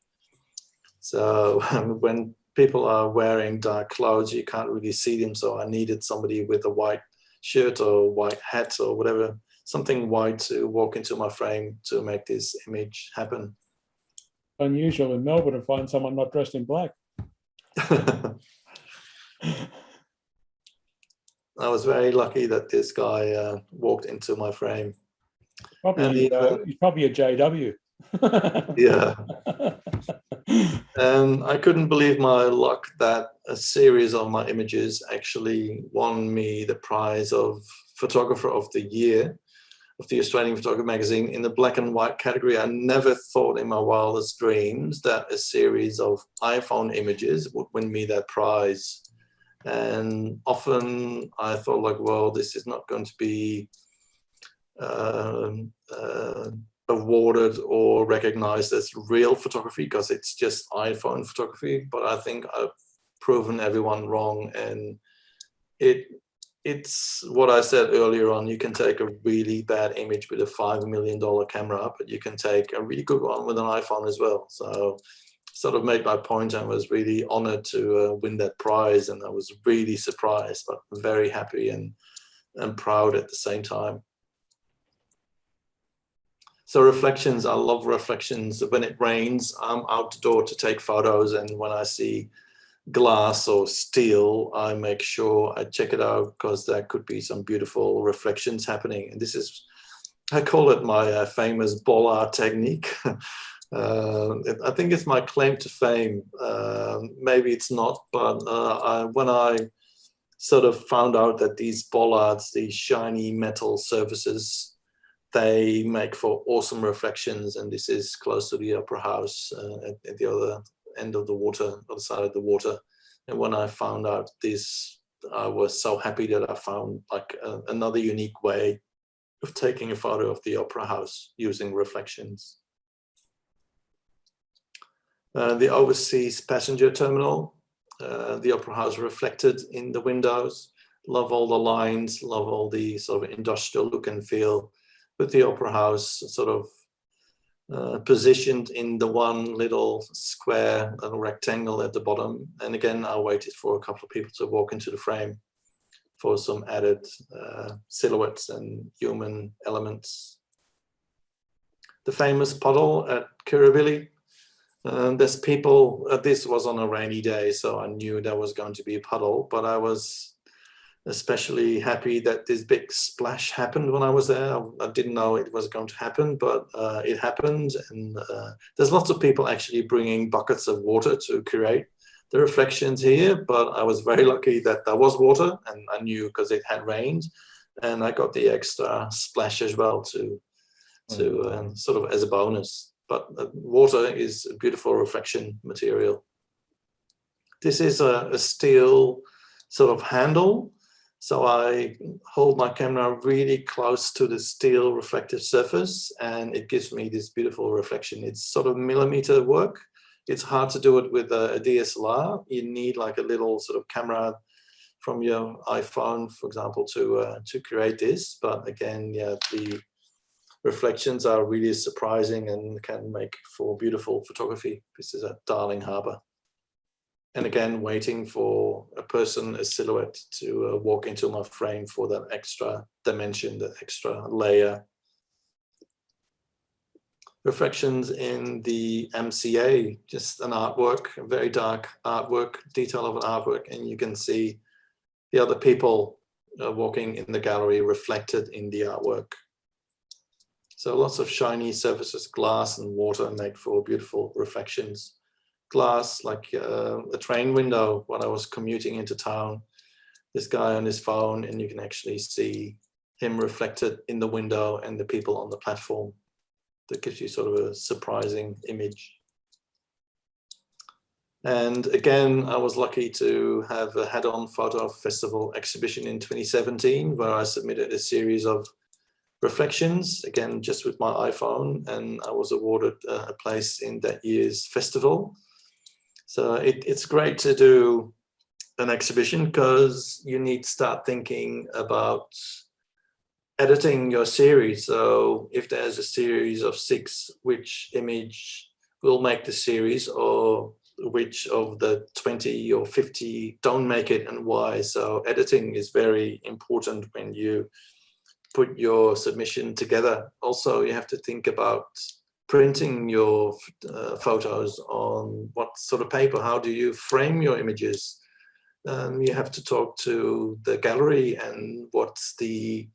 So when people are wearing dark clothes, you can't really see them. So I needed somebody with a white shirt or white hat or whatever, something white to walk into my frame to make this image happen. Unusual in Melbourne to find someone not dressed in black. I was very lucky that this guy walked into my frame. Probably, he's probably a JW. Yeah. And I couldn't believe my luck that a series of my images actually won me the prize of Photographer of the Year of the Australian Photography magazine in the black and white category. I never thought in my wildest dreams that a series of iPhone images would win me that prize. And often I thought, like, well, this is not going to be awarded or recognized as real photography because it's just iPhone photography, but I think I've proven everyone wrong. And it's what I said earlier on, you can take a really bad image with a $5 million camera, but you can take a really good one with an iPhone as well. So sort of made my point. I was really honored to win that prize, and I was really surprised, but very happy and proud at the same time. So reflections, I love reflections. When it rains, I'm out the door to take photos, and when I see glass or steel, I make sure I check it out because there could be some beautiful reflections happening. And this is, I call it my famous bollard technique. I think it's my claim to fame. Maybe it's not, but when I sort of found out that these bollards, these shiny metal surfaces, they make for awesome reflections. And this is close to the opera house at the other end of the water, other side of the water. And when I found out this, I was so happy that I found like another unique way of taking a photo of the opera house using reflections. The overseas passenger terminal, the opera house reflected in the windows. Love all the lines, love all the sort of industrial look and feel, with the opera house sort of positioned in the one little square, little rectangle at the bottom. And again, I waited for a couple of people to walk into the frame for some added silhouettes and human elements. The famous puddle at Kirribilli. There's people, this was on a rainy day, so I knew there was going to be a puddle, but I was especially happy that this big splash happened when I was there. I didn't know it was going to happen, but it happened. And there's lots of people actually bringing buckets of water to create the reflections here, but I was very lucky that there was water, and I knew because it had rained, and I got the extra splash as well to sort of as a bonus. But water is a beautiful reflection material. This is a steel sort of handle. So I hold my camera really close to the steel reflective surface, and it gives me this beautiful reflection. It's sort of millimeter work. It's hard to do it with a DSLR. You need like a little sort of camera from your iPhone, for example, to create this. But again, yeah, the reflections are really surprising and can make for beautiful photography. This is at Darling Harbour. And again, waiting for a person, a silhouette, to walk into my frame for that extra dimension, that extra layer. Reflections in the MCA, just an artwork, a very dark artwork, detail of an artwork, and you can see the other people walking in the gallery reflected in the artwork. So lots of shiny surfaces, glass and water make for beautiful reflections. Glass, like a train window when I was commuting into town, this guy on his phone, and you can actually see him reflected in the window and the people on the platform. That gives you sort of a surprising image. And again, I was lucky to have a head-on photo festival exhibition in 2017, where I submitted a series of reflections, again, just with my iPhone, and I was awarded a place in that year's festival. So it's great to do an exhibition because you need to start thinking about editing your series. So if there's a series of 6, which image will make the series, or which of the 20 or 50 don't make it and why? So editing is very important when you put your submission together. Also, you have to think about printing your photos on what sort of paper. How do you frame your images? You have to talk to the gallery and what's the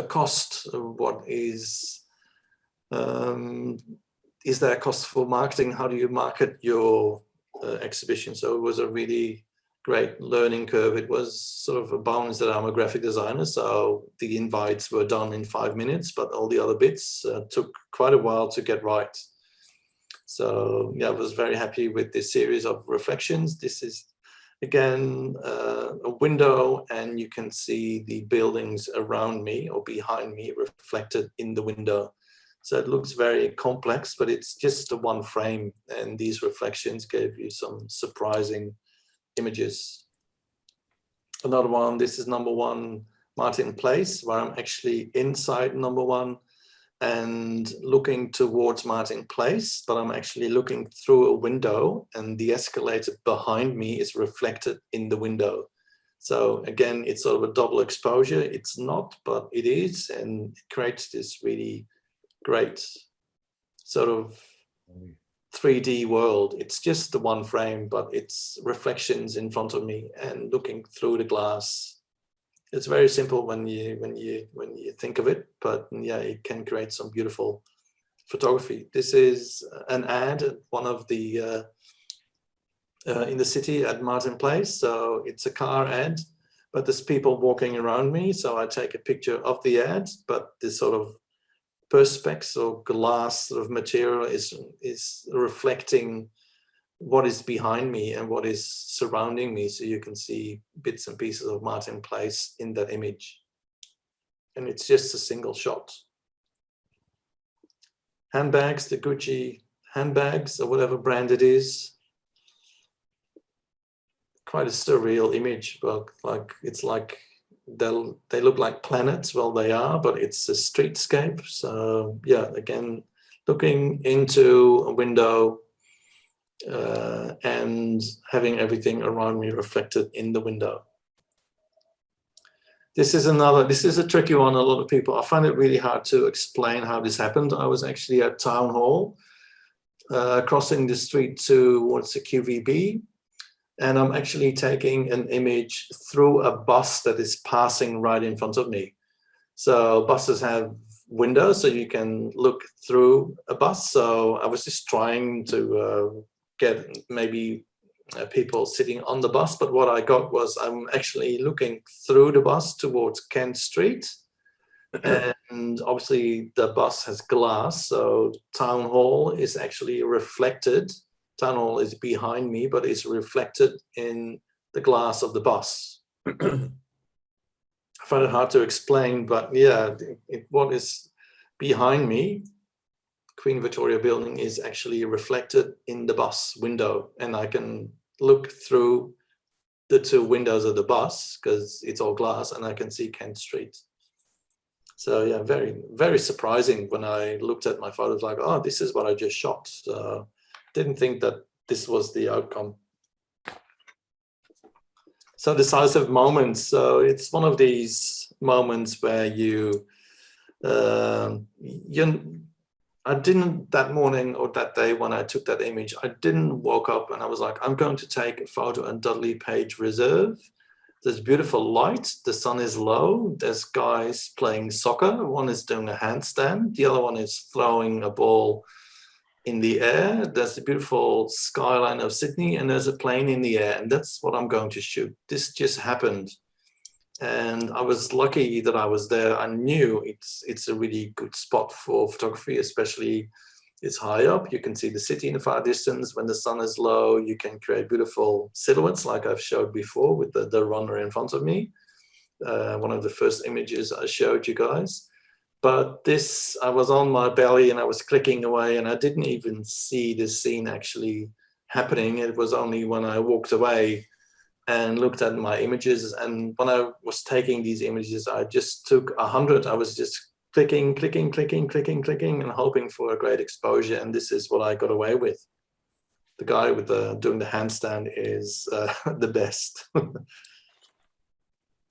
cost. What is there a cost for marketing? How do you market your exhibition? So it was a really great learning curve. It was sort of a bonus that I'm a graphic designer, so the invites were done in 5 minutes, but all the other bits took quite a while to get right. So yeah, I was very happy with this series of reflections. This is again a window, and you can see the buildings around me or behind me reflected in the window. So it looks very complex, but it's just a one frame, and these reflections gave you some surprising images. Another one, this is number 1 Martin Place, where I'm actually inside number 1 and looking towards Martin Place, but I'm actually looking through a window, and the escalator behind me is reflected in the window. So again, it's sort of a double exposure. It's not, but it is, and it creates this really great sort of 3D world. It's just the one frame, but it's reflections in front of me and looking through the glass. It's very simple when you think of it, but yeah, it can create some beautiful photography. This is an ad at one of the in the city at Martin Place. So it's a car ad, but there's people walking around me. So I take a picture of the ad, but this sort of perspex or glass sort of material is reflecting what is behind me and what is surrounding me. So you can see bits and pieces of Martin Place in that image. And it's just a single shot. Handbags, the Gucci handbags or whatever brand it is. Quite a surreal image, but it's like they look like planets. Well, they are, but it's a streetscape. So yeah, again, looking into a window and having everything around me reflected in the window. This is a tricky one. A lot of people, I find it really hard to explain how this happened. I was actually at Town Hall, crossing the street towards the QVB, and I'm actually taking an image through a bus that is passing right in front of me. So buses have windows, so you can look through a bus. So I was just trying to get maybe people sitting on the bus, but what I got was I'm actually looking through the bus towards Kent Street, and obviously the bus has glass, so Town Hall is actually reflected. Town Hall is behind me, but it's reflected in the glass of the bus. I find it hard to explain, but yeah, what is behind me, Queen Victoria Building, is actually reflected in the bus window, and I can look through the 2 windows of the bus because it's all glass, and I can see Kent Street. So yeah, very, very surprising when I looked at my photos, like, oh, this is what I just shot. So didn't think that this was the outcome. So decisive moments. So it's one of these moments where I didn't, that morning or that day when I took that image, I didn't woke up and I was like, I'm going to take a photo at Dudley Page Reserve. There's beautiful light, the sun is low, there's guys playing soccer. One is doing a handstand, the other one is throwing a ball in the air. There's the beautiful skyline of Sydney, and there's a plane in the air, and that's what I'm going to shoot. This just happened. And I was lucky that I was there. I knew it's a really good spot for photography, especially it's high up. You can see the city in the far distance. When the sun is low, you can create beautiful silhouettes like I've showed before with the runner in front of me. One of the first images I showed you guys. But this, I was on my belly and I was clicking away, and I didn't even see this scene actually happening. It was only when I walked away and looked at my images, and when I was taking these images, I just took 100. I was just clicking, clicking, clicking, clicking, clicking, and hoping for a great exposure, and this is what I got away with. The guy with doing the handstand is the best.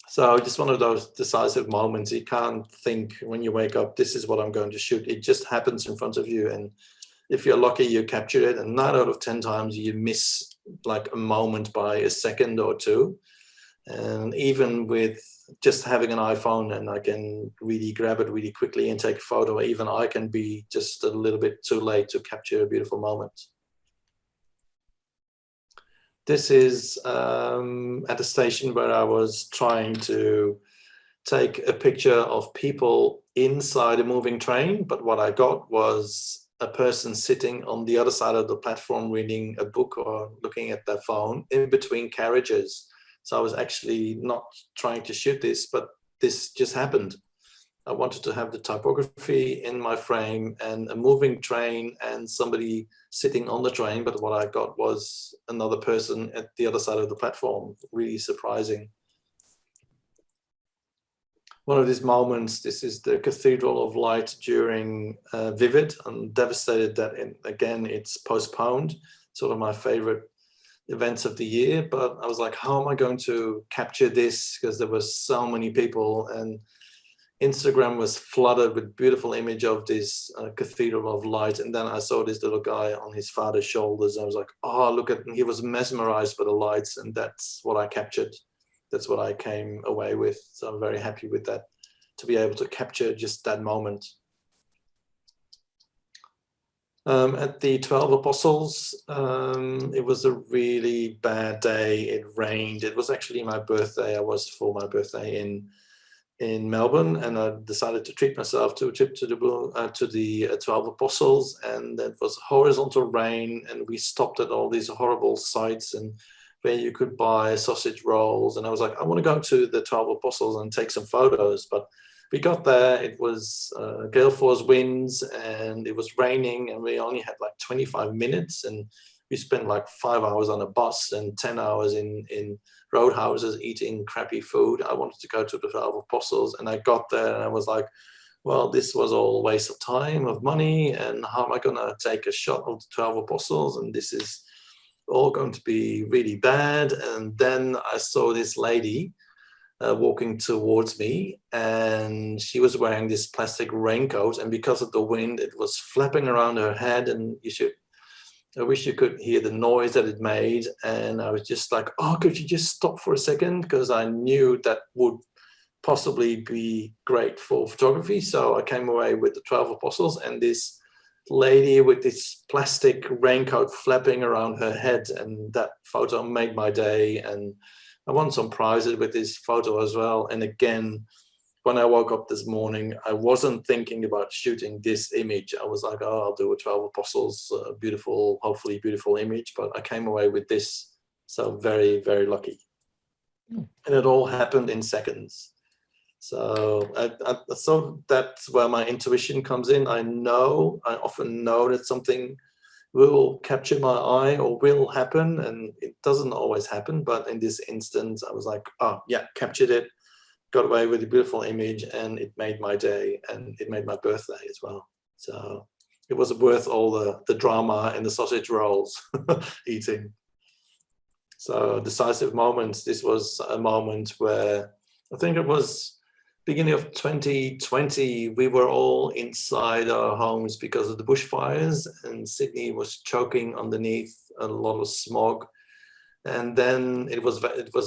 So just one of those decisive moments. You can't think when you wake up, this is what I'm going to shoot. It just happens in front of you, and if you're lucky, you capture it, and 9 out of 10 times you miss like a moment by a second or 2. And even with just having an iPhone, and I can really grab it really quickly and take a photo, even I can be just a little bit too late to capture a beautiful moment. This is at a station where I was trying to take a picture of people inside a moving train, but what I got was a person sitting on the other side of the platform reading a book or looking at their phone in between carriages. So I was actually not trying to shoot this, but this just happened. I wanted to have the typography in my frame and a moving train and somebody sitting on the train. But what I got was another person at the other side of the platform. Really surprising. One of these moments, this is the Cathedral of Light during Vivid. I'm devastated that, again, it's postponed. Sort of my favorite events of the year, but I was like, how am I going to capture this? Because there were so many people, and Instagram was flooded with beautiful image of this Cathedral of Light. And then I saw this little guy on his father's shoulders. I was like, oh, look at him. He was mesmerized by the lights, and that's what I captured. That's what I came away with. So I'm very happy with that, to be able to capture just that moment. At the 12 Apostles, it was a really bad day. It rained. It was actually my birthday. I was for my birthday in Melbourne, and I decided to treat myself to a trip to the 12 Apostles, and it was horizontal rain, and we stopped at all these horrible sites and where you could buy sausage rolls. And I was like, I want to go to the 12 Apostles and take some photos. But we got there, it was gale force winds and it was raining, and we only had like 25 minutes, and we spent like 5 hours on a bus and 10 hours in roadhouses eating crappy food. I wanted to go to the 12 Apostles, and I got there and I was like, well, this was all a waste of time, of money, and how am I going to take a shot of the 12 Apostles? And this is all going to be really bad. And then I saw this lady walking towards me, and she was wearing this plastic raincoat, and because of the wind it was flapping around her head, and I wish you could hear the noise that it made. And I was just like, oh, could you just stop for a second? Because I knew that would possibly be great for photography. So I came away with the 12 Apostles and this lady with this plastic raincoat flapping around her head, and that photo made my day. And I won some prizes with this photo as well. And again, when I woke up this morning, I wasn't thinking about shooting this image. I was like, oh, I'll do a 12 Apostles, beautiful, hopefully beautiful image. But I came away with this. So very, very lucky. And it all happened in seconds. So so that's where my intuition comes in. I often know that something will capture my eye or will happen, and it doesn't always happen. But in this instance, I was like, oh yeah, captured it, got away with a beautiful image, and it made my day, and it made my birthday as well. So it was worth all the drama and the sausage rolls eating. So Decisive Moments, this was a moment where I think it was beginning of 2020, we were all inside our homes because of the bushfires, and Sydney was choking underneath a lot of smog. And then it was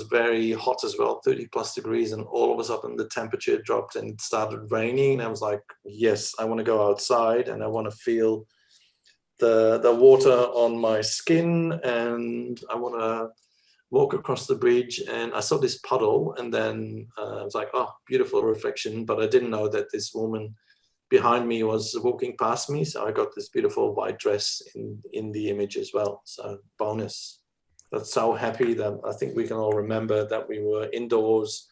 very hot as well, 30+ degrees, and all of a sudden the temperature dropped and it started raining. And I was like, yes, I want to go outside and I want to feel the water on my skin, and I want to walk across the bridge. And I saw this puddle, and then I was like, oh, beautiful reflection. But I didn't know that this woman behind me was walking past me. So I got this beautiful white dress in the image as well. So bonus. That's so happy that I think we can all remember that we were indoors.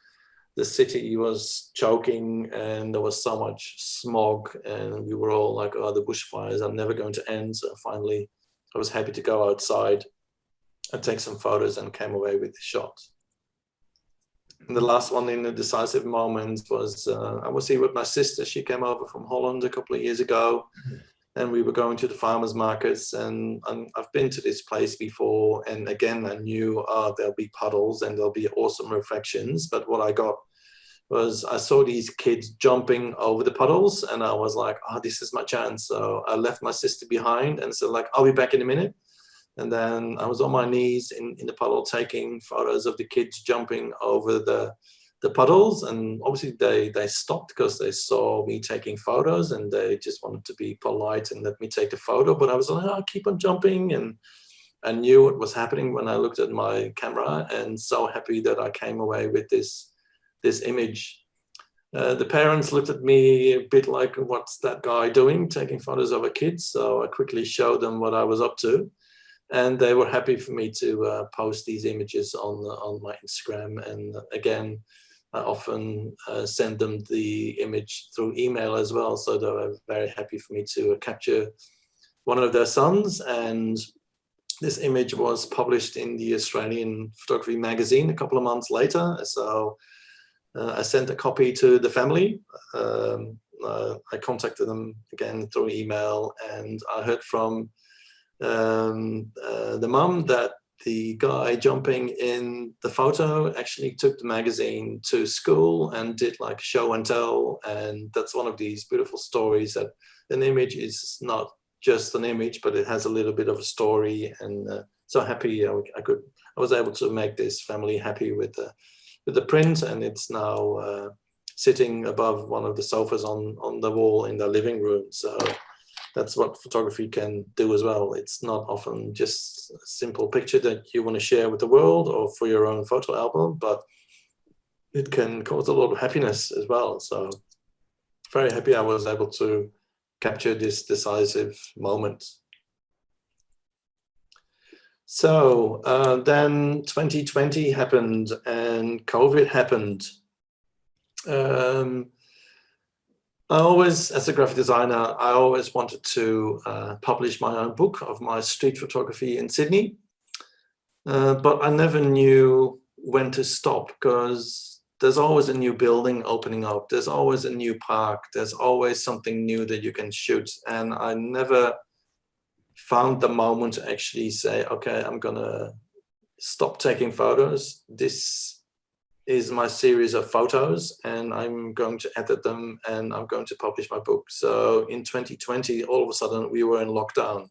The city was choking and there was so much smog, and we were all like, oh, the bushfires are never going to end. So finally I was happy to go outside and take some photos, and came away with the shot. And the last one in the Decisive Moments was, I was here with my sister. She came over from Holland a couple of years ago, and we were going to the farmers markets, and I've been to this place before. And again, I knew there'll be puddles and there'll be awesome reflections. But what I got was I saw these kids jumping over the puddles, and I was like, oh, this is my chance. So I left my sister behind and said, like, I'll be back in a minute. And then I was on my knees in the puddle taking photos of the kids jumping over the puddles. And obviously they stopped because they saw me taking photos, and they just wanted to be polite and let me take a photo. But I was like, oh, keep on jumping. And I knew what was happening when I looked at my camera, and so happy that I came away with this image. The parents looked at me a bit like, what's that guy doing, taking photos of a kid? So I quickly showed them what I was up to. And they were happy for me to post these images on my Instagram. And again, I often send them the image through email as well. So they were very happy for me to capture one of their sons. And this image was published in the Australian Photography magazine a couple of months later. So I sent a copy to the family. I contacted them again through email, and I heard from the mum that the guy jumping in the photo actually took the magazine to school and did like show and tell. And that's one of these beautiful stories, that an image is not just an image, but it has a little bit of a story. And so happy I was able to make this family happy with the print, and it's now sitting above one of the sofas on the wall in their living room. So that's what photography can do as well. It's not often just a simple picture that you want to share with the world or for your own photo album, but it can cause a lot of happiness as well. So very happy I was able to capture this decisive moment. So then 2020 happened and COVID happened. I always, as a graphic designer, I always wanted to publish my own book of my street photography in Sydney. But I never knew when to stop, because there's always a new building opening up. There's always a new park. There's always something new that you can shoot. And I never found the moment to actually say, okay, I'm gonna stop taking photos. This is my series of photos, and I'm going to edit them, and I'm going to publish my book. So in 2020, all of a sudden we were in lockdown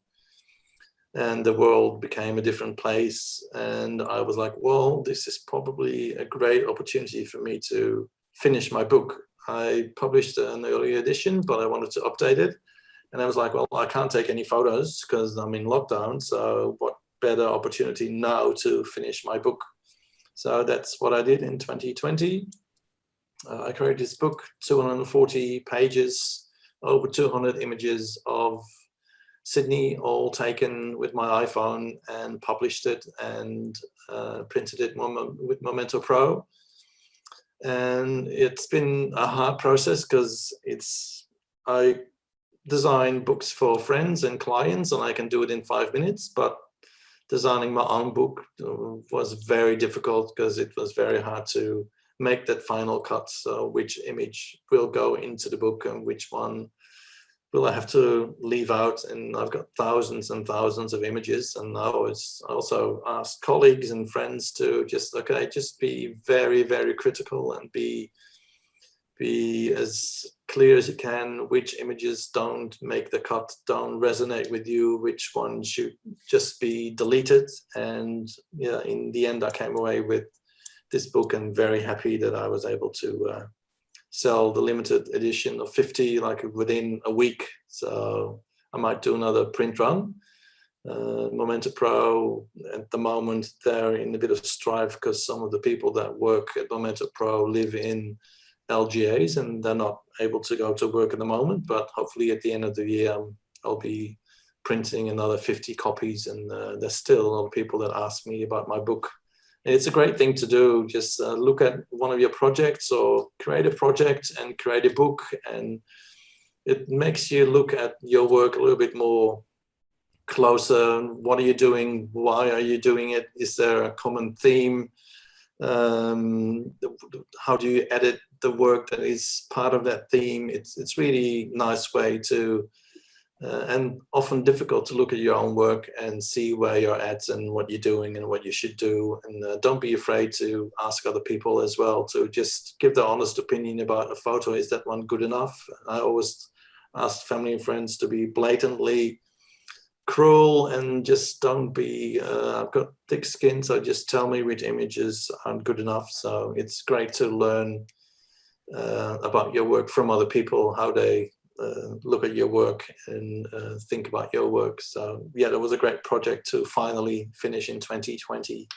and the world became a different place. And I was like, well, this is probably a great opportunity for me to finish my book. I published an early edition, but I wanted to update it. And I was like, well, I can't take any photos because I'm in lockdown. So what better opportunity now to finish my book? So that's what I did in 2020. I created this book, 240 pages, over 200 images of Sydney, all taken with my iPhone, and published it and printed it with Momento Pro. And it's been a hard process because I design books for friends and clients, and I can do it in 5 minutes, but designing my own book was very difficult because it was very hard to make that final cut. So which image will go into the book and which one will I have to leave out? And I've got thousands and thousands of images. And I always also asked colleagues and friends to just be very, very critical and be as clear as you can, which images don't make the cut, don't resonate with you, which ones should just be deleted. And yeah, in the end, I came away with this book and very happy that I was able to sell the limited edition of 50 like within a week. So I might do another print run. Momento Pro at the moment, they're in a bit of strife because some of the people that work at Momento Pro live in LGAs and they're not able to go to work at the moment, but hopefully at the end of the year I'll be printing another 50 copies. And there's still a lot of people that ask me about my book. And it's a great thing to do. Just look at one of your projects or create a project and create a book, and it makes you look at your work a little bit more closer. What are you doing? Why are you doing it? Is there a common theme? How do you edit the work that is part of that theme? It's really nice way to and often difficult to look at your own work and see where you're at and what you're doing and what you should do. And don't be afraid to ask other people as well to just give their honest opinion about a photo. Is that one good enough? I always ask family and friends to be blatantly cruel and just don't be, I've got thick skin, so just tell me which images aren't good enough. So it's great to learn about your work from other people, how they look at your work and think about your work. So yeah, that was a great project to finally finish in 2020.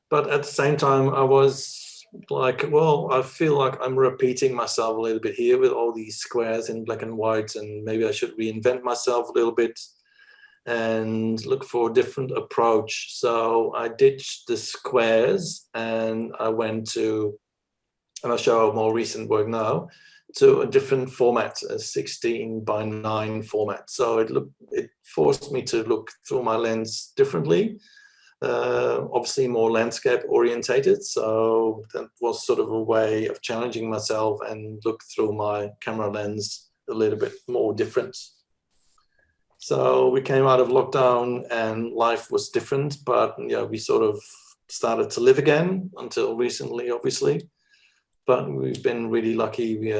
But at the same time, I was like, well, I feel like I'm repeating myself a little bit here with all these squares in black and white, and maybe I should reinvent myself a little bit and look for a different approach. So I ditched the squares and I went to and I show more recent work now, to a different format, a 16:9 format. So it forced me to look through my lens differently, obviously more landscape orientated. So that was sort of a way of challenging myself and look through my camera lens a little bit more different. So we came out of lockdown and life was different, but yeah, we sort of started to live again until recently, obviously. But we've been really lucky. We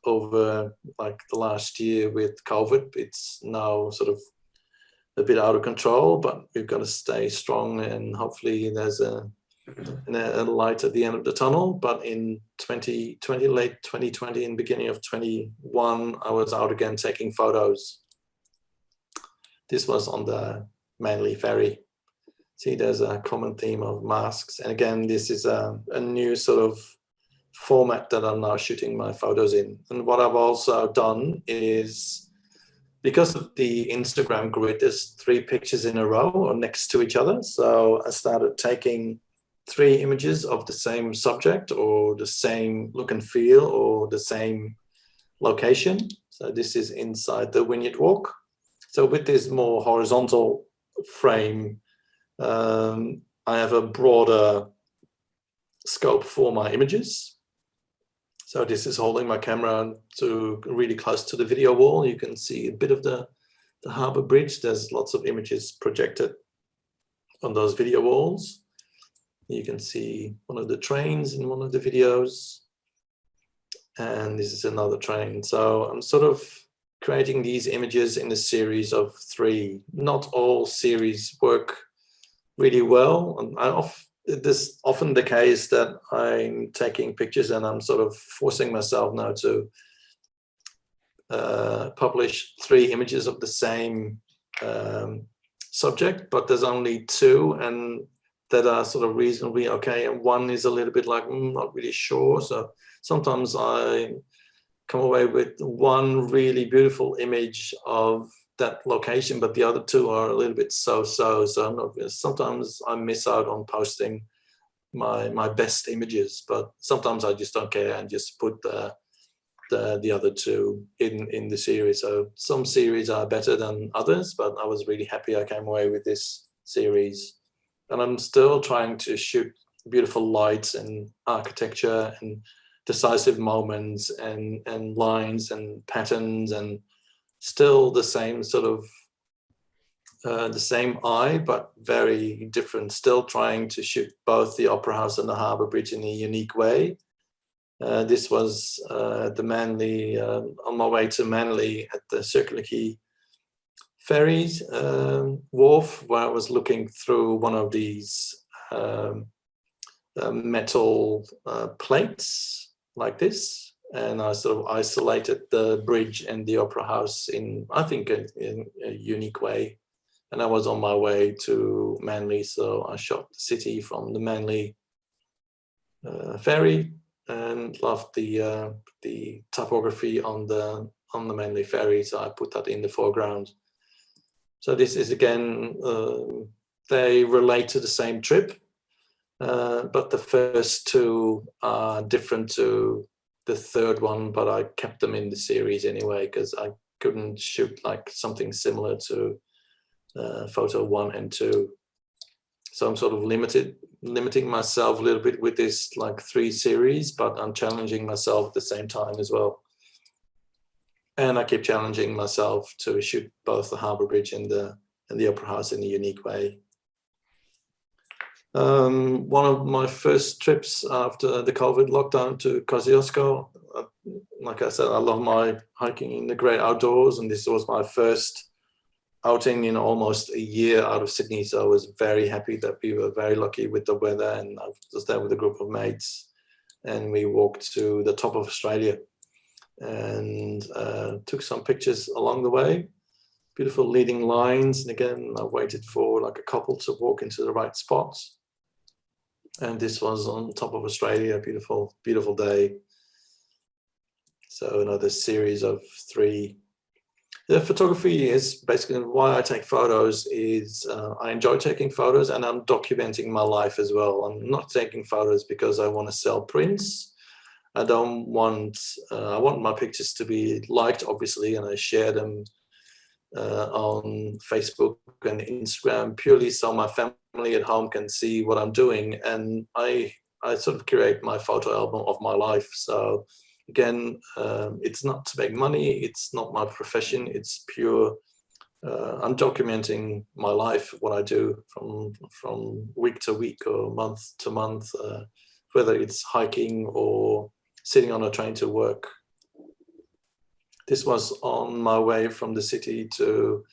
over like the last year with COVID, it's now sort of a bit out of control, but we've got to stay strong, and hopefully there's a light at the end of the tunnel. But in 2020, late 2020 and beginning of 21, I was out again taking photos. This was on the Manly ferry. See, there's a common theme of masks. And again, this is a new sort of format that I'm now shooting my photos in. And what I've also done is, because of the Instagram grid, there's 3 pictures in a row or next to each other. So I started taking 3 images of the same subject or the same look and feel or the same location. So this is inside the Vineyard Walk. So with this more horizontal frame, I have a broader scope for my images. So this is holding my camera to really close to the video wall. You can see a bit of the harbour bridge. There's lots of images projected on those video walls. You can see one of the trains in one of the videos. And this is another train. So I'm sort of creating these images in a series of 3. Not all series work really well. And this often the case that I'm taking pictures and I'm sort of forcing myself now to publish 3 images of the same subject, but there's only 2 and that are sort of reasonably okay, and 1 is a little bit like not really sure. So sometimes I come away with 1 really beautiful image of that location, but the other 2 are a little bit so-so. So I'm not, sometimes I miss out on posting my best images, but sometimes I just don't care and just put the other 2 in the series. So some series are better than others, but I was really happy I came away with this series. And I'm still trying to shoot beautiful lights and architecture and decisive moments and lines and patterns, and still the same sort of the same eye, but very different. Still trying to shoot both the Opera House and the Harbour Bridge in a unique way. This was the Manly, on my way to Manly at the Circular Quay ferries wharf, where I was looking through one of these metal plates like this, and I sort of isolated the bridge and the Opera House in, I think, in a unique way. And I was on my way to Manly, so I shot the city from the Manly ferry, and loved the topography on the Manly ferry, so I put that in the foreground. So this is again, they relate to the same trip, but the first 2 are different to the 3rd one, but I kept them in the series anyway, because I couldn't shoot like something similar to photo 1 and 2. So I'm sort of limiting myself a little bit with this like 3 series, but I'm challenging myself at the same time as well. And I keep challenging myself to shoot both the Harbour Bridge and the Opera House in a unique way. One of my first trips after the COVID lockdown to Kosciuszko, like I said, I love my hiking in the great outdoors, and this was my first outing in almost a year out of Sydney. So I was very happy that we were very lucky with the weather, and I was there with a group of mates, and we walked to the top of Australia and took some pictures along the way. Beautiful leading lines, and again I waited for like a couple to walk into the right spots, and this was on top of Australia. Beautiful, beautiful day. So another series of 3. The photography is basically why I take photos is I enjoy taking photos, and I'm documenting my life as well. I'm not taking photos because I want to sell prints. I don't want, I want my pictures to be liked, obviously, and I share them on Facebook and Instagram purely so my family at home can see what I'm doing. And I sort of curate my photo album of my life. So again, it's not to make money, it's not my profession, it's pure, I'm documenting my life, what I do from week to week or month to month, whether it's hiking or sitting on a train to work. This was on my way from the city to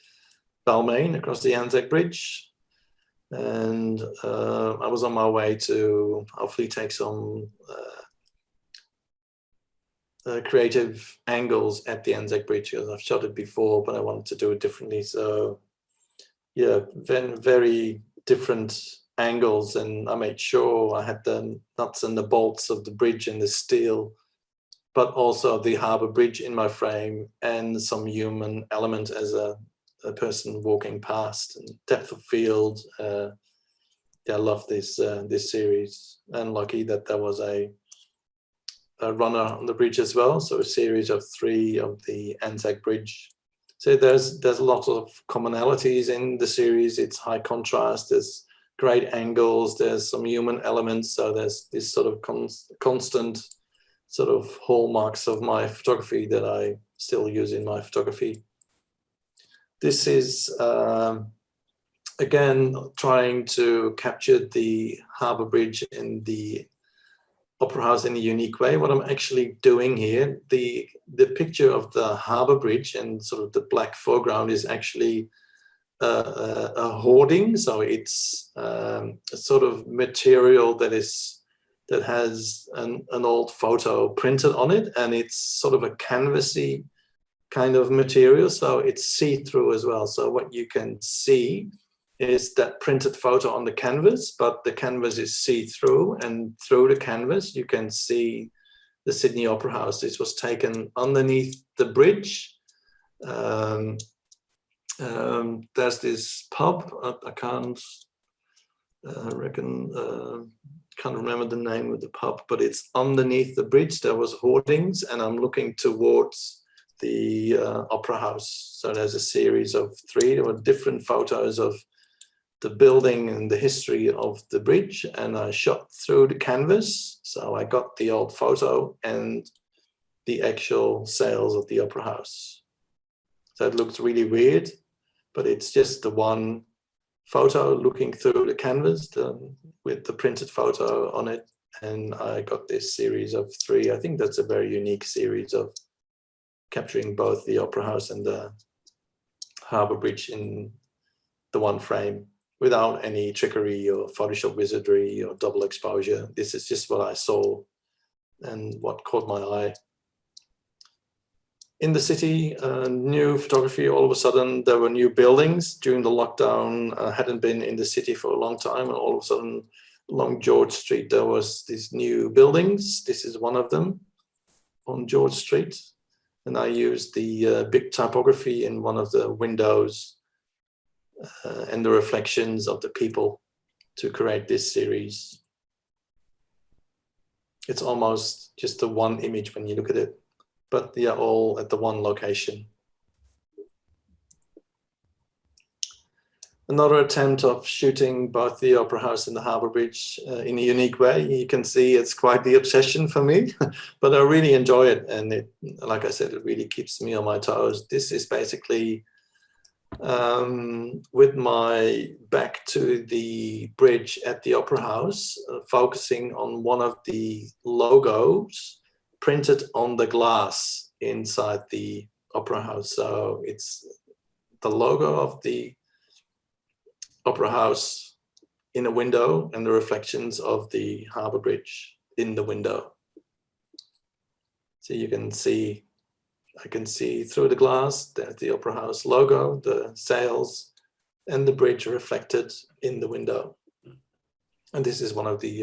Balmain across the Anzac Bridge. And I was on my way to hopefully take some creative angles at the Anzac Bridge, because I've shot it before, but I wanted to do it differently. So yeah, very different angles, and I made sure I had the nuts and the bolts of the bridge and the steel, but also the harbour bridge in my frame and some human element as a person walking past, and depth of field. Yeah, I love this this series, and lucky that there was a runner on the bridge as well. So a series of 3 of the Anzac Bridge. So there's a lot of commonalities in the series. It's high contrast, there's great angles, there's some human elements. So there's this sort of constant sort of hallmarks of my photography that I still use in my photography. This is, again, trying to capture the harbour bridge in the Opera House in a unique way. What I'm actually doing here, the picture of the harbour bridge and sort of the black foreground is actually a hoarding. So it's a sort of material that has an old photo printed on it, and it's sort of a canvasy kind of material, so it's see-through as well. So what you can see is that printed photo on the canvas, but the canvas is see-through, and through the canvas you can see the Sydney Opera House. This was taken underneath the bridge. There's this pub, I can't can't remember the name of the pub, but it's underneath the bridge. There was hoardings, and I'm looking towards the Opera House. So there's a series of 3. There were different photos of the building and the history of the bridge, and I shot through the canvas. So I got the old photo and the actual sails of the Opera House. So it looks really weird, but it's just the one photo looking through the canvas with the printed photo on it. And I got this series of 3. I think that's a very unique series of capturing both the Opera House and the harbour bridge in the one frame without any trickery or Photoshop wizardry or double exposure. This is just what I saw and what caught my eye. In the city, new photography, all of a sudden there were new buildings. During the lockdown, I hadn't been in the city for a long time, and all of a sudden along George Street there was these new buildings. This is one of them on George Street, and I used the big typography in one of the windows and the reflections of the people to create this series. It's almost just the one image when you look at it, but they are all at the one location. Another attempt of shooting both the Opera House and the Harbour Bridge in a unique way. You can see it's quite the obsession for me, but I really enjoy it. And it, like I said, it really keeps me on my toes. This is basically with my back to the bridge at the Opera House, focusing on one of the logos printed on the glass inside the Opera House. So it's the logo of the Opera House in a window and the reflections of the Harbour Bridge in the window. So you can see, I can see through the glass, there's the Opera House logo, the sails, and the bridge reflected in the window. And this is one of the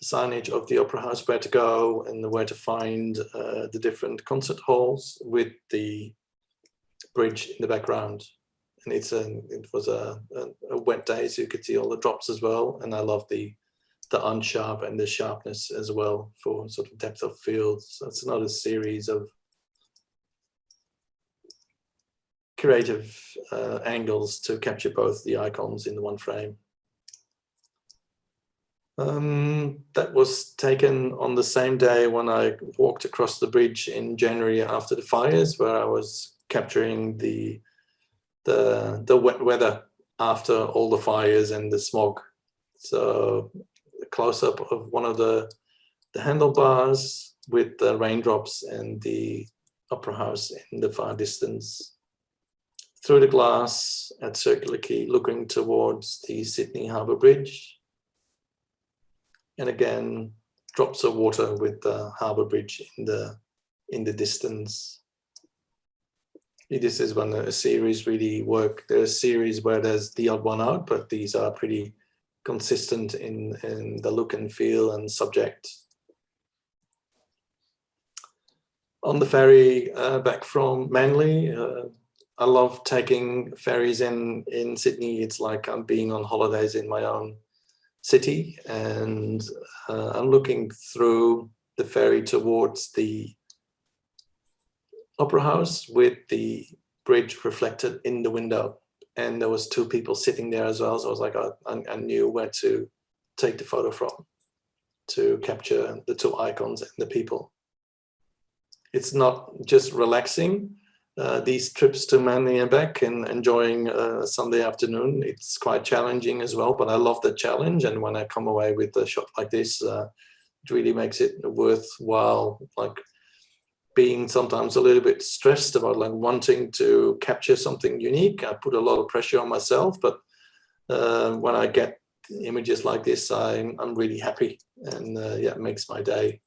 signage of the Opera House, where to go and where to find the different concert halls with the bridge in the background. And it was a wet day, so you could see all the drops as well. And I love the unsharp and the sharpness as well for sort of depth of field. So it's another series of creative angles to capture both the icons in the one frame. That was taken on the same day when I walked across the bridge in January after the fires, where I was capturing the wet weather after all the fires and the smog. So a close-up of one of the handlebars with the raindrops and the opera house in the far distance. Through the glass at Circular Quay, looking towards the Sydney Harbour Bridge. And again, drops of water with the Harbour Bridge in the distance. This is when a series really work. There's a series where there's the odd one out, but these are pretty consistent in the look and feel and subject. On the ferry back from Manly, I love taking ferries in Sydney. It's like I'm being on holidays in my own city, and I'm looking through the ferry towards the opera house with the bridge reflected in the window, and there was two people sitting there as well. So I was like, I knew where to take the photo from to capture the two icons and the people. It's not just relaxing. These trips to Manly and back and enjoying a Sunday afternoon, it's quite challenging as well, but I love the challenge. And when I come away with a shot like this, it really makes it worthwhile, like being sometimes a little bit stressed about like wanting to capture something unique. I put a lot of pressure on myself, but when I get images like this, I'm really happy, and yeah, it makes my day.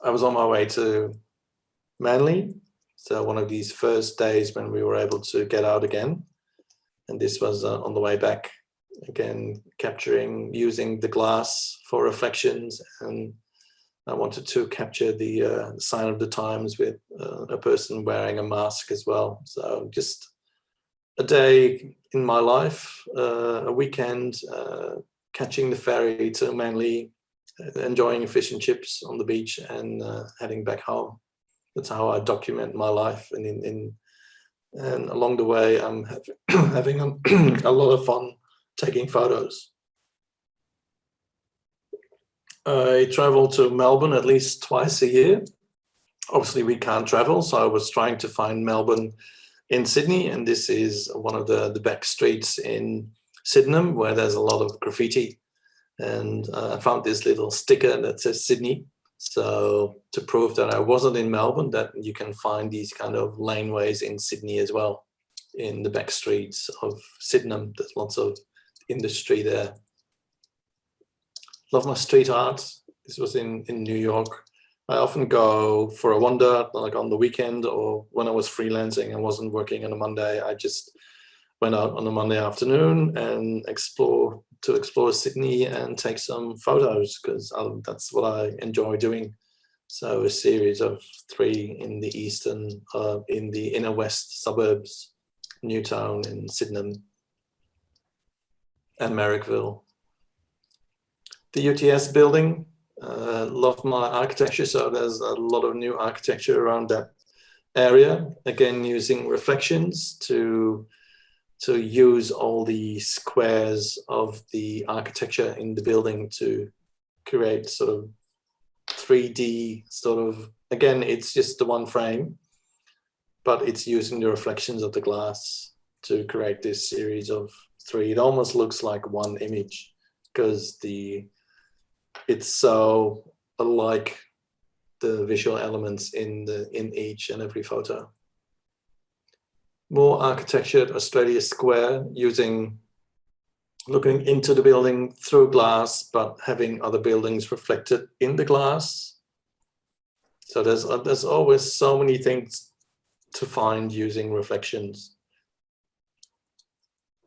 I was on my way to Manly. So one of these first days when we were able to get out again, and this was on the way back, again capturing, using the glass for reflections, and I wanted to capture the sign of the times with a person wearing a mask as well. So just a day in my life, a weekend, catching the ferry to Manly, enjoying fish and chips on the beach, and heading back home. That's how I document my life, and along the way, I'm having a lot of fun taking photos. I travel to Melbourne at least twice a year. Obviously, we can't travel, so I was trying to find Melbourne in Sydney, and this is one of the back streets in Sydenham where there's a lot of graffiti, and I found this little sticker that says Sydney. So to prove that I wasn't in Melbourne, that you can find these kind of laneways in Sydney as well, in the back streets of Sydenham. There's lots of industry there. Love my street art. This was in New York. I often go for a wander, like on the weekend, or when I was freelancing and wasn't working on a Monday, I just went out on a Monday afternoon and explore Sydney and take some photos, because that's what I enjoy doing. So a series of 3 in the eastern, in the inner west suburbs, Newtown and Sydenham and Marrickville. The UTS building, love my architecture, so there's a lot of new architecture around that area. Again, using reflections to use all the squares of the architecture in the building to create sort of 3D sort of, again, it's just the one frame, but it's using the reflections of the glass to create this series of 3. It almost looks like one image because it's so alike, the visual elements in each and every photo. More architecture at Australia Square, looking into the building through glass, but having other buildings reflected in the glass. So there's always so many things to find using reflections.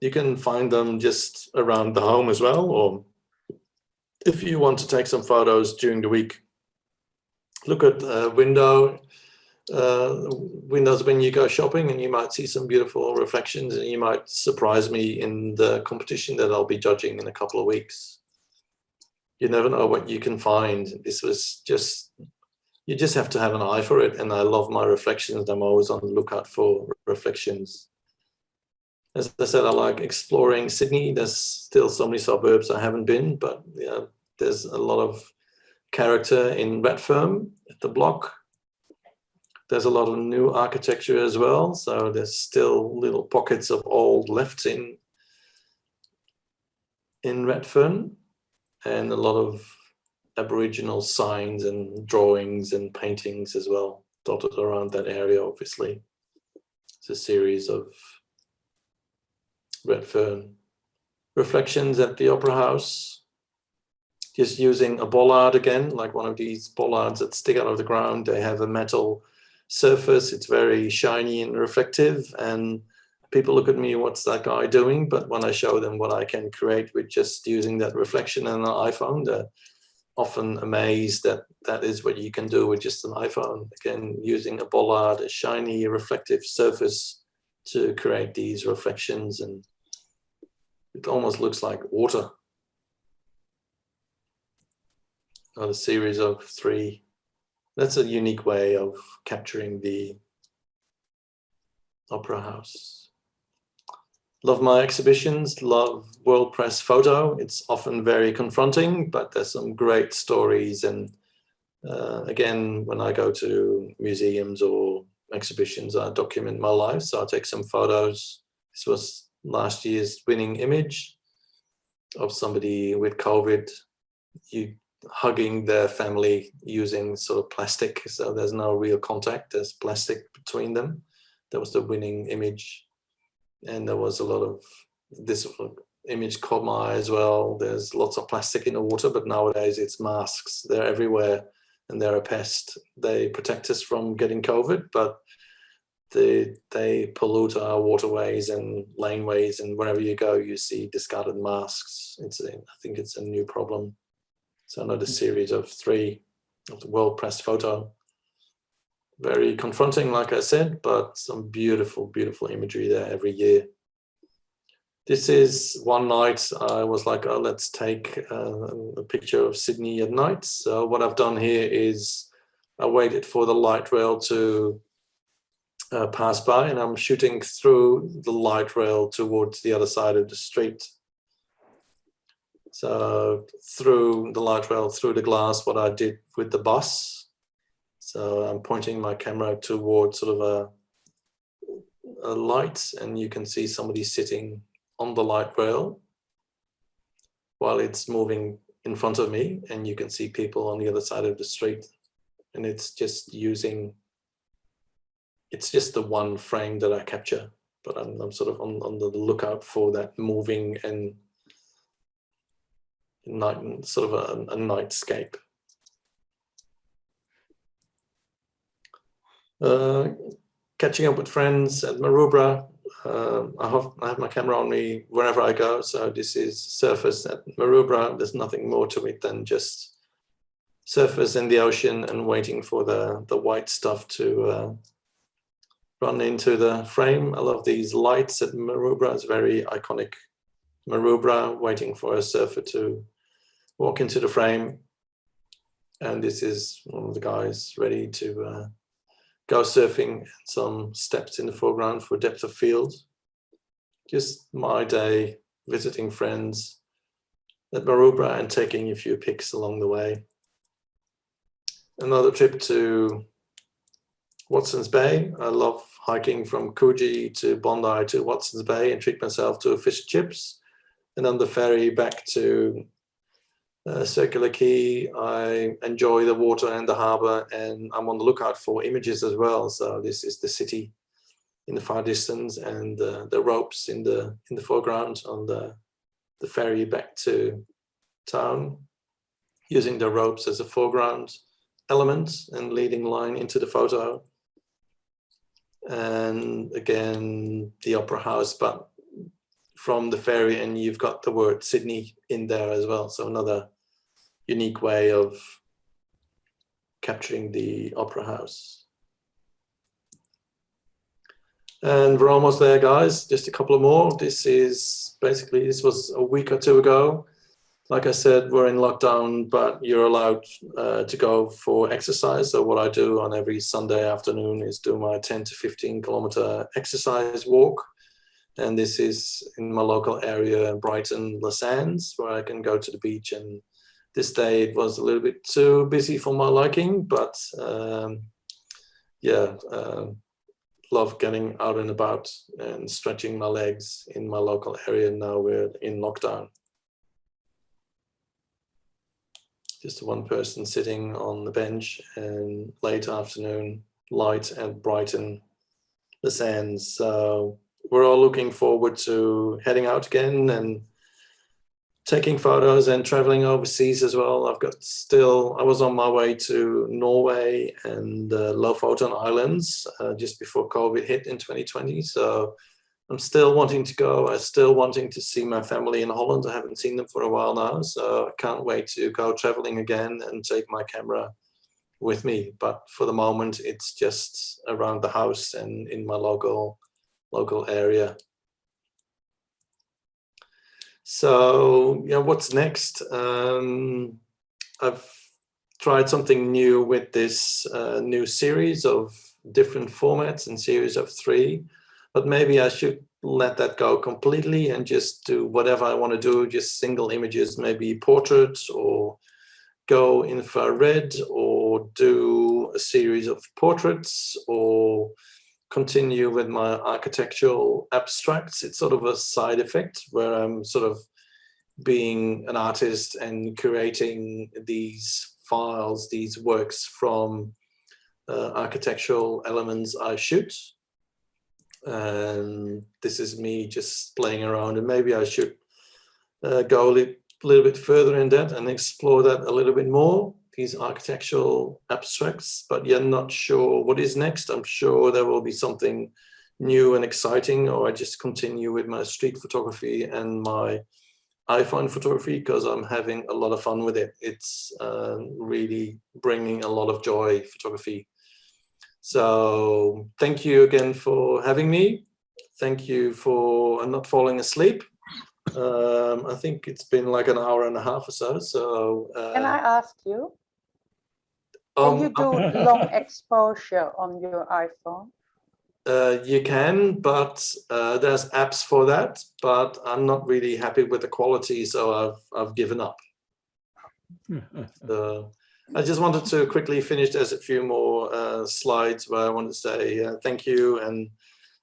You can find them just around the home as well, or if you want to take some photos during the week, look at the windows when you go shopping, and you might see some beautiful reflections, and you might surprise me in the competition that I'll be judging in a couple of weeks. you never know what you can find. This was just, you just have to have an eye for it. And I love my reflections. I'm always on the lookout for reflections. As I said, I like exploring Sydney. There's still so many suburbs I haven't been, but yeah, there's a lot of character in Redfern at the block. There's a lot of new architecture as well. So there's still little pockets of old left in Redfern, and a lot of Aboriginal signs and drawings and paintings as well, dotted around that area, obviously. It's a series of Redfern reflections at the Opera House. Just using a bollard again, like one of these bollards that stick out of the ground. They have a metal surface. It's very shiny and reflective. And people look at me, what's that guy doing? But when I show them what I can create with just using that reflection on an iPhone, they're often amazed that that is what you can do with just an iPhone. Again, using a bollard, a shiny reflective surface to create these reflections, and it almost looks like water. Another series of 3. That's a unique way of capturing the Opera House. Love my exhibitions, love World Press Photo. It's often very confronting, but there's some great stories. And again, when I go to museums or exhibitions, I document my life. So I take some photos. This was last year's winning image of somebody with COVID, hugging their family using sort of plastic. So there's no real contact, there's plastic between them. That was the winning image. And there was a lot of, this image caught my eye as well. There's lots of plastic in the water, but nowadays it's masks. They're everywhere and they're a pest. They protect us from getting COVID, but they pollute our waterways and laneways, and wherever you go, you see discarded masks. I think it's a new problem. So another series of 3 of the World Press Photo. Very confronting, like I said, but some beautiful, beautiful imagery there every year. This is one night I was like, oh, let's take a picture of Sydney at night. So what I've done here is I waited for the light rail to pass by, and I'm shooting through the light rail towards the other side of the street. So through the light rail, through the glass, what I did with the bus. So I'm pointing my camera towards sort of a light, and you can see somebody sitting on the light rail while it's moving in front of me, and you can see people on the other side of the street. And it's just using, it's just the one frame that I capture, but I'm sort of on the lookout for that moving and night, sort of a nightscape. Catching up with friends at Maroubra. I have my camera on me wherever I go. So this is surface at Maroubra. There's nothing more to it than just surface in the ocean and waiting for the white stuff to run into the frame. I love these lights at Maroubra. It's very iconic. Maroubra, waiting for a surfer to walk into the frame. And this is one of the guys ready to go surfing, some steps in the foreground for depth of field. Just my day visiting friends at Maroubra and taking a few pics along the way. Another trip to Watson's Bay. I love hiking from Coogee to Bondi to Watson's Bay and treat myself to a fish and chips. And on the ferry back to Circular Quay, I enjoy the water and the harbour, and I'm on the lookout for images as well. So this is the city in the far distance, and the ropes in the foreground on the ferry back to town, using the ropes as a foreground element and leading line into the photo. And again, the Opera House, but from the ferry, and you've got the word Sydney in there as well. So another unique way of capturing the Opera House. And we're almost there, guys. Just a couple of more. This was a week or two ago. like I said, we're in lockdown, but you're allowed to go for exercise. So what I do on every Sunday afternoon is do my 10 to 15 kilometer exercise walk. And this is in my local area, Brighton, Les Sands, where I can go to the beach. And this day it was a little bit too busy for my liking, but love getting out and about and stretching my legs in my local area. Now we're in lockdown. Just one person sitting on the bench, and late afternoon light at Brighton, the sands. So we're all looking forward to heading out again and taking photos and traveling overseas as well. I was on my way to Norway and Lofoten Islands just before COVID hit in 2020. So I'm still wanting to go. I'm still wanting to see my family in Holland. I haven't seen them for a while now, so I can't wait to go traveling again and take my camera with me. But for the moment, it's just around the house and in my local area. So, yeah, what's next? I've tried something new with this new series of different formats and series of 3. But maybe I should let that go completely and just do whatever I want to do, just single images, maybe portraits, or go infrared, or do a series of portraits, or continue with my architectural abstracts. It's sort of a side effect where I'm sort of being an artist and curating these files, these works from architectural elements I shoot. And this is me just playing around, and maybe I should go a little bit further in that and explore that a little bit more, these architectural abstracts. But you're not sure what is next. I'm sure there will be something new and exciting, or I just continue with my street photography and my iPhone photography, because I'm having a lot of fun with it. It's really bringing a lot of joy, photography. So thank you again for having me. Thank you for not falling asleep. I think it's been like an hour and a half or so. So can I ask you? Can you do long exposure on your iPhone? You can, but there's apps for that. But I'm not really happy with the quality, so I've given up. I just wanted to quickly finish. There's a few more slides where I want to say thank you, and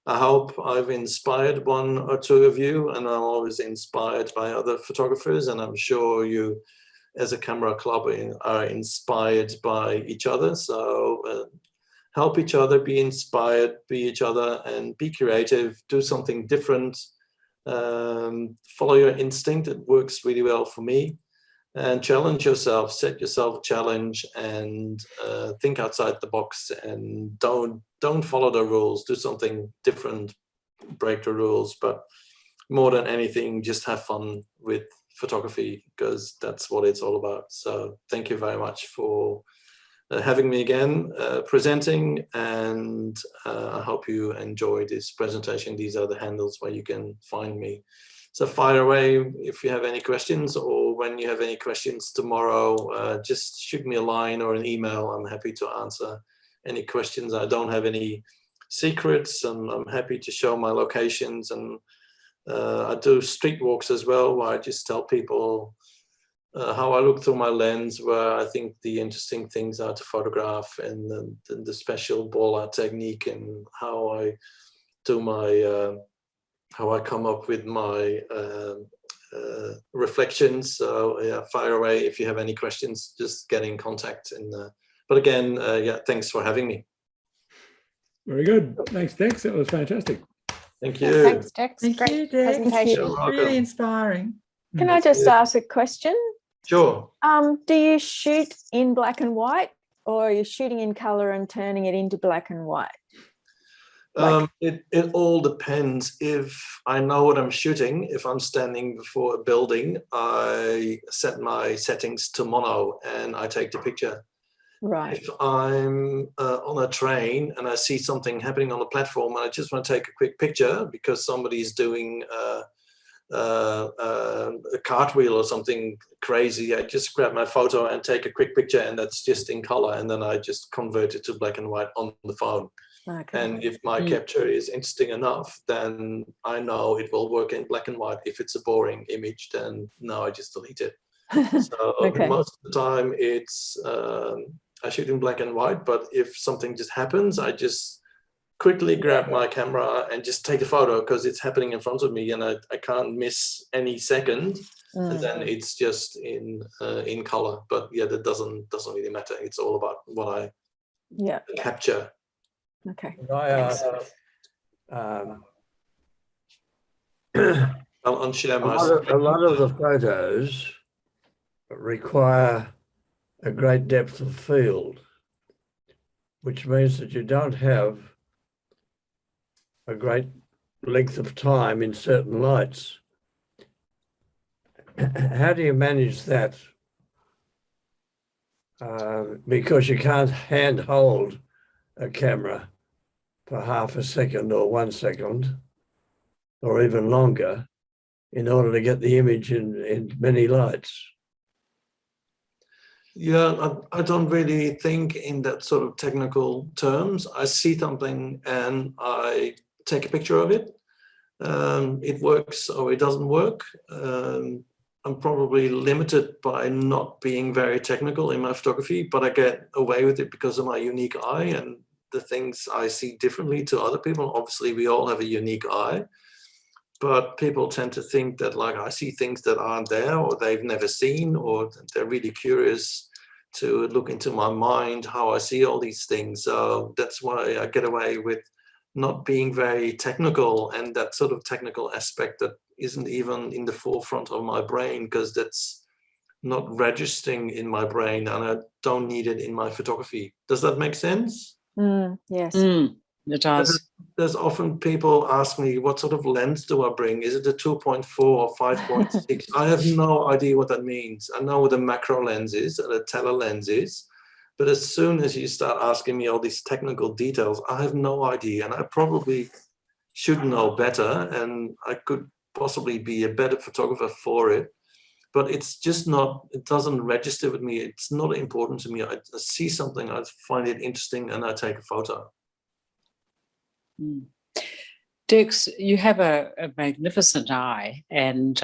I hope I've inspired 1 or 2 of you, and I'm always inspired by other photographers, and I'm sure you as a camera club are inspired by each other. So help each other, be inspired, be each other, and be creative, do something different, follow your instinct. It works really well for me. And challenge yourself, set yourself a challenge, and think outside the box, and don't follow the rules. Do something different, break the rules, but more than anything, just have fun with photography, because that's what it's all about. So thank you very much for having me again, presenting, and I hope you enjoyed this presentation. These are the handles where you can find me. So fire away if you have any questions, or when you have any questions tomorrow, just shoot me a line or an email. I'm happy to answer any questions. I don't have any secrets, and I'm happy to show my locations. And I do street walks as well, where I just tell people how I look through my lens, where I think the interesting things are to photograph, and the special ball art technique, and how I do my how I come up with my reflections. So yeah, fire away if you have any questions. Just get in contact. And but again, yeah, thanks for having me. Very good. Thanks, Dex. That was fantastic. Thank you. Thanks, Dex. Thank Great you, Dex. presentation. You're welcome. Really inspiring. Can I just ask a question? Sure. Do you shoot in black and white, or are you shooting in color and turning it into black and white? It all depends. If I know what I'm shooting, if I'm standing before a building, I set my settings to mono and I take the picture. Right. If I'm on a train and I see something happening on the platform and I just want to take a quick picture because somebody's doing a cartwheel or something crazy, I just grab my photo and take a quick picture, and that's just in color, and then I just convert it to black and white on the phone. Okay. And if my capture is interesting enough, then I know it will work in black and white. If it's a boring image, then no, I just delete it. So Okay. most of the time it's I shoot in black and white, but if something just happens, I just quickly grab my camera and just take a photo because it's happening in front of me, and I can't miss any second. And then it's just in color. But yeah, that doesn't really matter. It's all about what I capture. Okay. I asked, I'll unshare my a lot of the photos require a great depth of field, which means that you don't have a great length of time in certain lights. How do you manage that? Because you can't handhold a camera for half a second or 1 second or even longer in order to get the image in many lights. Yeah, I don't really think in that sort of technical terms. I see something and I take a picture of it. It works or it doesn't work. I'm probably limited by not being very technical in my photography, but I get away with it because of my unique eye and the things I see differently to other people. Obviously, we all have a unique eye, but people tend to think that like I see things that aren't there or they've never seen, or they're really curious to look into my mind, how I see all these things. So that's why I get away with not being very technical, and that sort of technical aspect that isn't even in the forefront of my brain because that's not registering in my brain and I don't need it in my photography. Does that make sense? Yes. It does. There's often people ask me, what sort of lens do I bring? Is it a 2.4 or 5.6? I have no idea what that means. I know what a macro lens is and a tele lens is, but as soon as you start asking me all these technical details, I have no idea, and I probably should know better, and I could possibly be a better photographer for it, but it's just not, it doesn't register with me. It's not important to me. I see something, I find it interesting, and I take a photo. Dix, you have a magnificent eye, and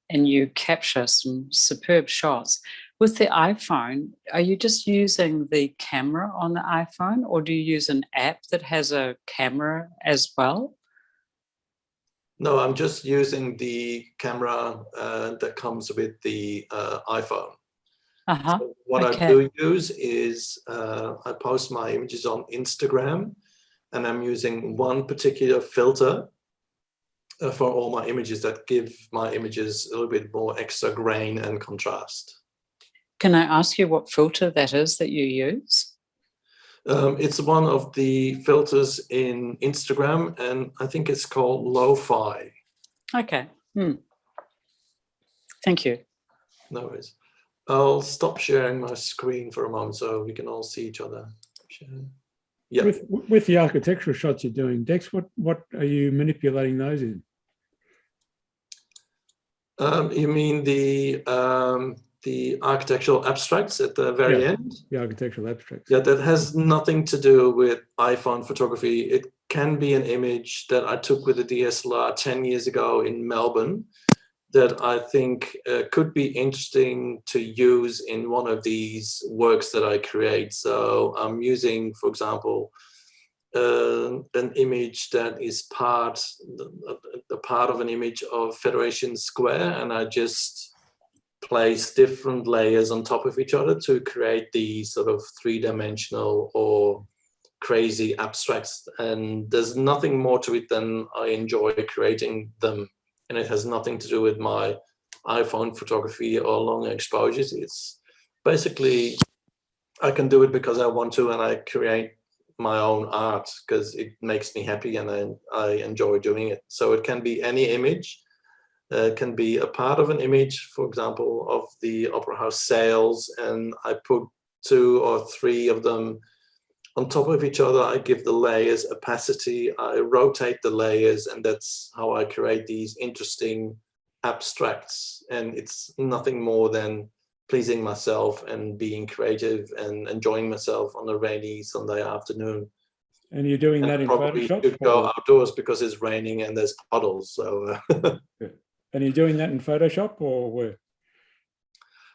you capture some superb shots. With the iPhone, are you just using the camera on the iPhone, or do you use an app that has a camera as well? No, I'm just using the camera that comes with the iPhone. So what I do use is I post my images on Instagram, and I'm using one particular filter for all my images that give my images a little bit more extra grain and contrast. Can I ask you what filter that is that you use? It's one of the filters in Instagram, and I think it's called Lo-Fi. Okay. Thank you. No worries. I'll stop sharing my screen for a moment so we can all see each other. Yeah. With the architectural shots you're doing, Dex, what are you manipulating those in? You mean the architectural abstracts at the very end? The architectural abstracts. Yeah, that has nothing to do with iPhone photography. It can be an image that I took with a DSLR 10 years ago in Melbourne that I think could be interesting to use in one of these works that I create. So I'm using, for example, an image that is a part of an image of Federation Square, and I just place different layers on top of each other to create these sort of three-dimensional or crazy abstracts. And there's nothing more to it than I enjoy creating them, and it has nothing to do with my iPhone photography or long exposures. It's basically, I can do it because I want to, and I create my own art because it makes me happy and I enjoy doing it. So it can be any image. Can be a part of an image, for example, of the Opera House sales, and I put 2 or 3 of them on top of each other. I give the layers opacity, I rotate the layers, and that's how I create these interesting abstracts. And it's nothing more than pleasing myself and being creative and enjoying myself on a rainy Sunday afternoon. And you're doing that in probably Photoshop? should go outdoors because it's raining and there's puddles. So, and you're doing that in Photoshop or where?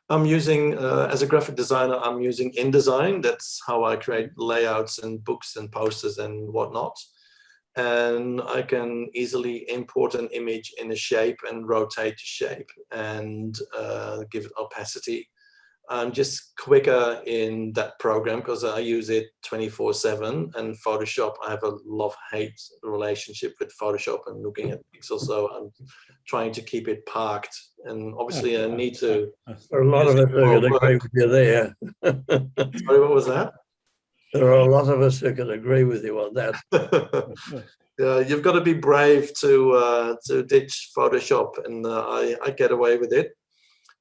I'm using, as a graphic designer, I'm using InDesign. That's how I create layouts and books and posters and whatnot. And I can easily import an image in a shape and rotate the shape and give it opacity. I'm just quicker in that program because I use it 24/7, and Photoshop, I have a love-hate relationship with Photoshop and looking at pixels, so I'm trying to keep it parked, and obviously I need to. There are a lot of us who can agree with you there. Sorry, what was that? There are a lot of us who can agree with you on that. Yeah, you've got to be brave to ditch Photoshop, and I get away with it.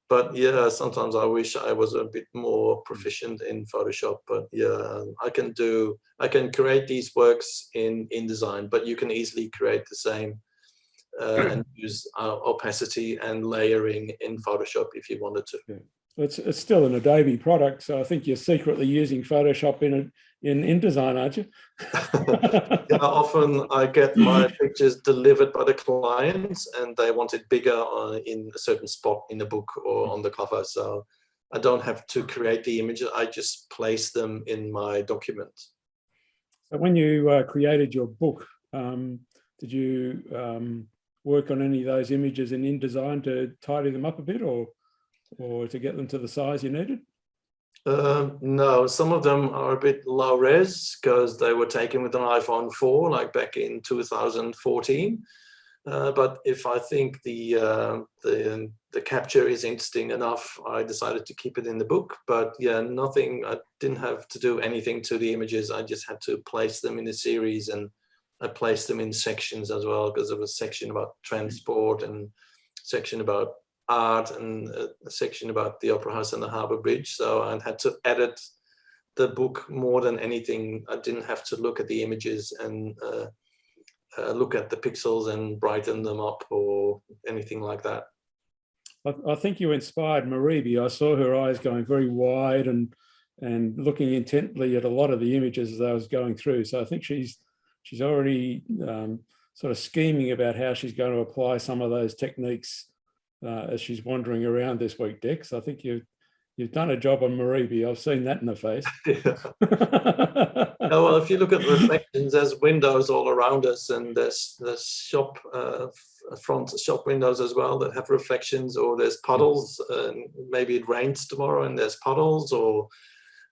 But yeah, sometimes I wish I was a bit more proficient in Photoshop. But yeah, I can create these works in InDesign, but you can easily create the same and use opacity and layering in Photoshop if you wanted to. Yeah. It's still an Adobe product, so I think you're secretly using Photoshop in InDesign, aren't you? Yeah, often I get my pictures delivered by the clients, and they want it bigger in a certain spot in the book or on the cover. So I don't have to create the images; I just place them in my document. So when you created your book, did you work on any of those images in InDesign to tidy them up a bit, or to get them to the size you needed? No, some of them are a bit low res because they were taken with an iPhone 4, like back in 2014. But if I think the capture is interesting enough, I decided to keep it in the book. But yeah, nothing. I didn't have to do anything to the images. I just had to place them in a series, and I placed them in sections as well, because there was a section about transport and section about art and a section about the Opera House and the Harbour Bridge. So I had to edit the book more than anything. I didn't have to look at the images and look at the pixels and brighten them up or anything like that. I think you inspired Maribi. I saw her eyes going very wide and looking intently at a lot of the images as I was going through. So I think she's already sort of scheming about how she's going to apply some of those techniques as she's wandering around this week, Dex. I think you've done a job on Maribi. I've seen that in the face. Yeah. Oh, well, if you look at reflections, there's windows all around us, and there's shop front shop windows as well that have reflections, or there's puddles, and maybe it rains tomorrow and there's puddles, or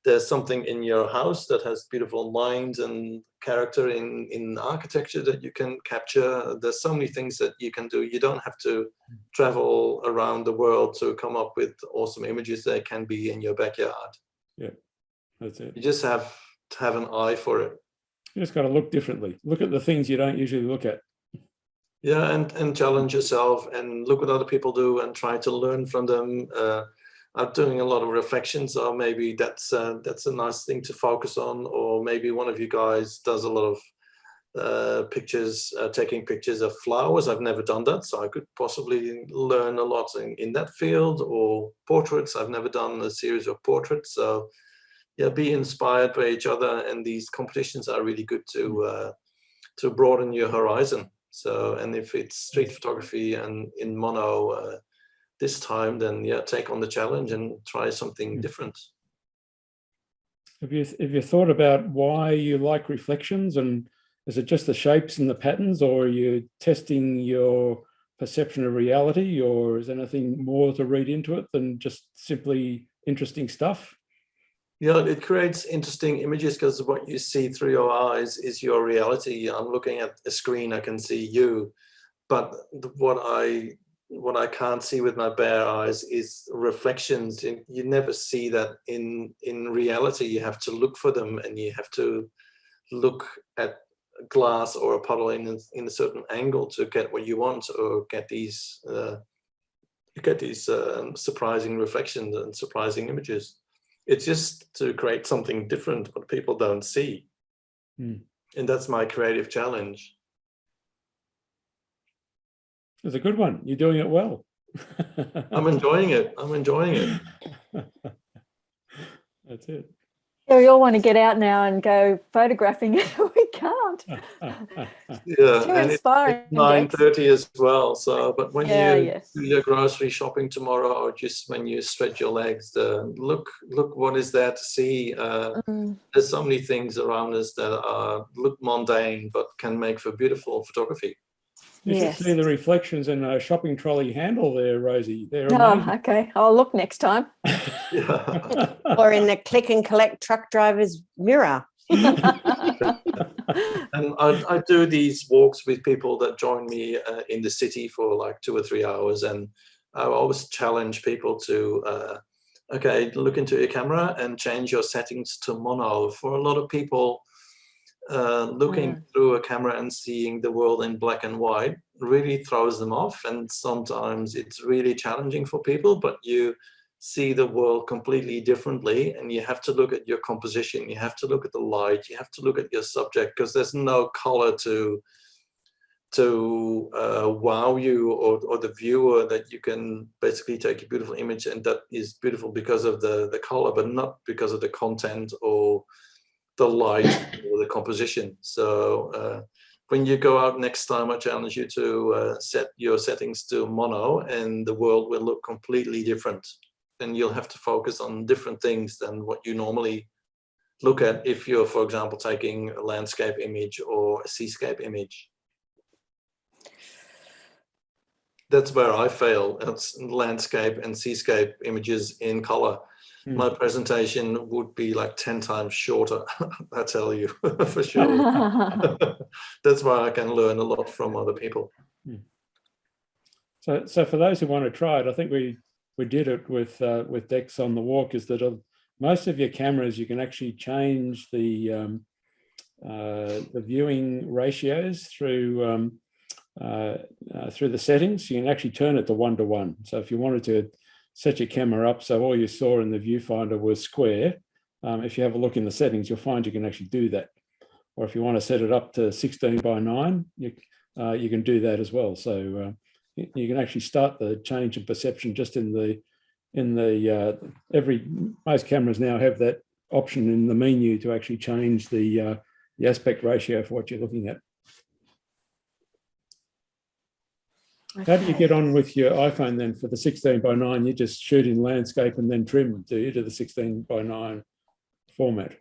there's something in your house that has beautiful lines and character in architecture that you can capture. There's so many things that you can do. You don't have to travel around the world to come up with awesome images. They can be in your backyard. Yeah, that's it. You just have to have an eye for it. You just got to look differently. Look at the things you don't usually look at. Yeah, and challenge yourself and look what other people do and try to learn from them. I'm doing a lot of reflections, so maybe that's a nice thing to focus on. Or maybe one of you guys does a lot of pictures, taking pictures of flowers. I've never done that, so I could possibly learn a lot in that field. Or portraits. I've never done a series of portraits, so yeah, be inspired by each other. And these competitions are really good to broaden your horizon. So, and if it's street photography and in mono this time, then yeah, take on the challenge and try something different. Have you thought about why you like reflections, and is it just the shapes and the patterns, or are you testing your perception of reality, or is there anything more to read into it than just simply interesting stuff? Yeah, it creates interesting images because what you see through your eyes is your reality. I'm looking at a screen, I can see you, but what I can't see with my bare eyes is reflections. You never see that in reality. You have to look for them, and you have to look at a glass or a puddle in a certain angle to get what you want, or get these surprising reflections and surprising images. It's just to create something different what people don't see. Mm. And that's my creative challenge. It's a good one. You're doing it well. I'm enjoying it. I'm enjoying it. That's it. Yeah, we all want to get out now and go photographing. We can't. Yeah, Too and inspiring, it's 9:30 as well. So, but when Yeah, you yes. do your grocery shopping tomorrow, or just when you stretch your legs, look what is there to see. There's so many things around us that look mundane, but can make for beautiful photography. You Yes. should see the reflections in a shopping trolley handle there, Rosie. They're Oh, amazing. okay. I'll look next time. Yeah. Or in the click and collect truck driver's mirror. And I do these walks with people that join me in the city for like 2 or 3 hours, and I always challenge people to okay, look into your camera and change your settings to mono. For a lot of people, looking through a camera and seeing the world in black and white really throws them off, and sometimes it's really challenging for people, but you see the world completely differently, and you have to look at your composition, you have to look at the light, you have to look at your subject, because there's no color to wow you or the viewer, that you can basically take a beautiful image and that is beautiful because of the color, but not because of the content or the light or the composition. So when you go out next time, I challenge you to set your settings to mono, and the world will look completely different. And you'll have to focus on different things than what you normally look at if you're, for example, taking a landscape image or a seascape image. That's where I fail. It's landscape and seascape images in color. My presentation would be like 10 times shorter, I tell you, for sure. That's why I can learn a lot from other people. So for those who want to try it, I think we did it with Dex on the walk, is that most of your cameras, you can actually change the viewing ratios through the settings. You can actually turn it to 1:1. So if you wanted to set your camera up so all you saw in the viewfinder was square, if you have a look in the settings, you'll find you can actually do that. Or if you want to set it up to 16:9, you can do that as well. So you can actually start the change of perception just most cameras now have that option in the menu to actually change the aspect ratio for what you're looking at. How do you get on with your iPhone then for the 16:9? You just shoot in landscape and then trim, do you, to the 16:9 format?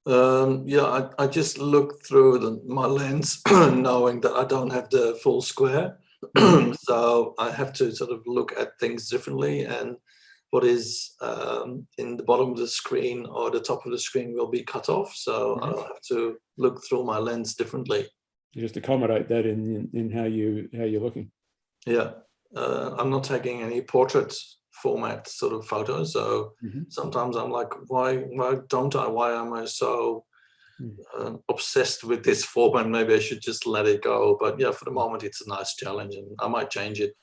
Yeah, I just look through my lens knowing that I don't have the full square. So I have to sort of look at things differently, and what is in the bottom of the screen or the top of the screen will be cut off. So I'll have to look through my lens differently. You just accommodate that in how you're looking. Yeah, I'm not taking any portrait format sort of photos. So sometimes I'm like, why don't I? Why am I so obsessed with this format? Maybe I should just let it go. But yeah, for the moment, it's a nice challenge, and I might change it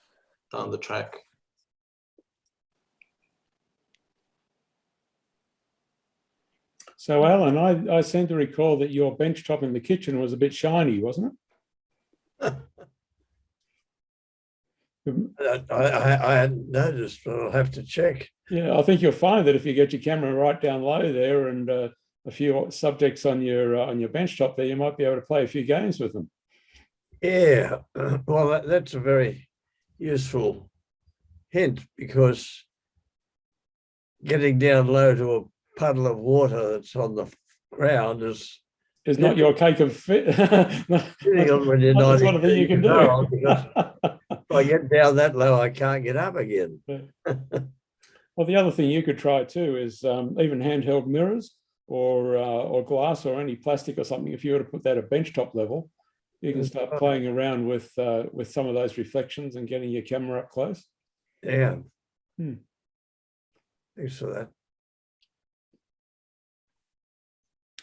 down the track. So, Alan, I seem to recall that your benchtop in the kitchen was a bit shiny, wasn't it? I hadn't noticed, but I'll have to check. Yeah, I think you'll find that if you get your camera right down low there and a few subjects on your benchtop there, you might be able to play a few games with them. Yeah, well, that's a very useful hint, because getting down low to a puddle of water that's on the ground is not your cake of fit. when you're not sort of thing you can do. Because if I get down that low, I can't get up again. Well, the other thing you could try too is even handheld mirrors or glass or any plastic or something. If you were to put that at benchtop level, you can start playing around with some of those reflections and getting your camera up close. Yeah. Thanks for that.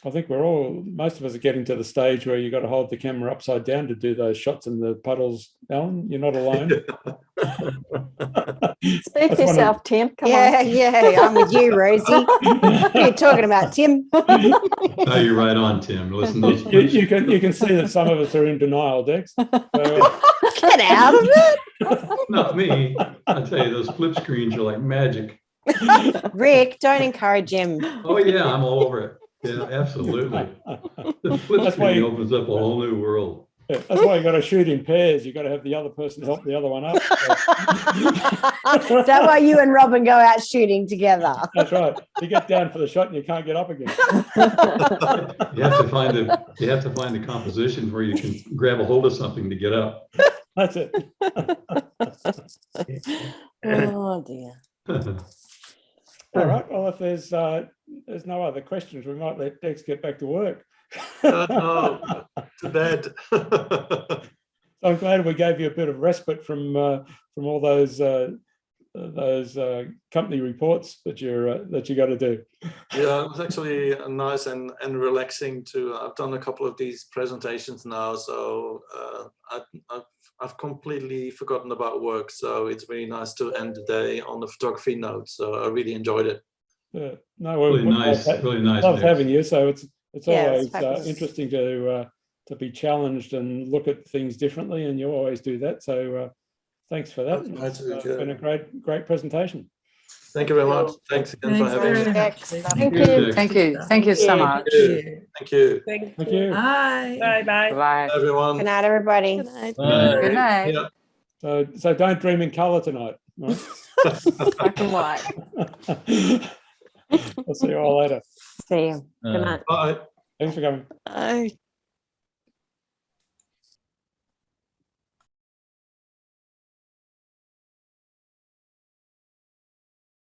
I think most of us are getting to the stage where you've got to hold the camera upside down to do those shots in the puddles, Alan. You're not alone. Speak for yourself, Tim. Come Yeah, on. yeah, I'm with you, Rosie. What are you talking about, Tim? No, you're right on, Tim. Listen, those You can see that some of us are in denial, Dex. So, Get out of it. not me. I tell you, those flip screens are like magic. Rick, don't encourage him. Oh yeah, I'm all over it. Yeah, absolutely. The flip That's why screen opens up a whole new world. yeah, that's why you got to shoot in pairs. You got to have the other person help the other one up. Is that why you and Robin go out shooting together? That's right. You get down for the shot and you can't get up again. You have to find the composition where you can grab a hold of something to get up. That's it. Oh dear. All right. Well, if there's no other questions, we might let Dex get back to work. No, to bed. I'm glad we gave you a bit of respite from all those company reports that you got to do. Yeah, it was actually nice and relaxing to. I've done a couple of these presentations now, so I've completely forgotten about work. So it's really nice to end the day on the photography note. So I really enjoyed it. No, Really nice, really nice. Love Dex. having you. So it's Yeah, always it's fabulous. interesting to be challenged and look at things differently, and you always do that. So thanks for that. That's It's good. been a great presentation. Thank you very much. Thanks again for having me. Dex. Thank Good, you. Dex. Thank you so much. Thank you. Thank you. Bye. Bye. Bye. Bye, everyone. Good night, everybody. Good night. Good night. Yeah. So don't dream in colour tonight. Right? Black and white. I'll see you all later. See you. Good night. Bye. Thanks for coming. Bye.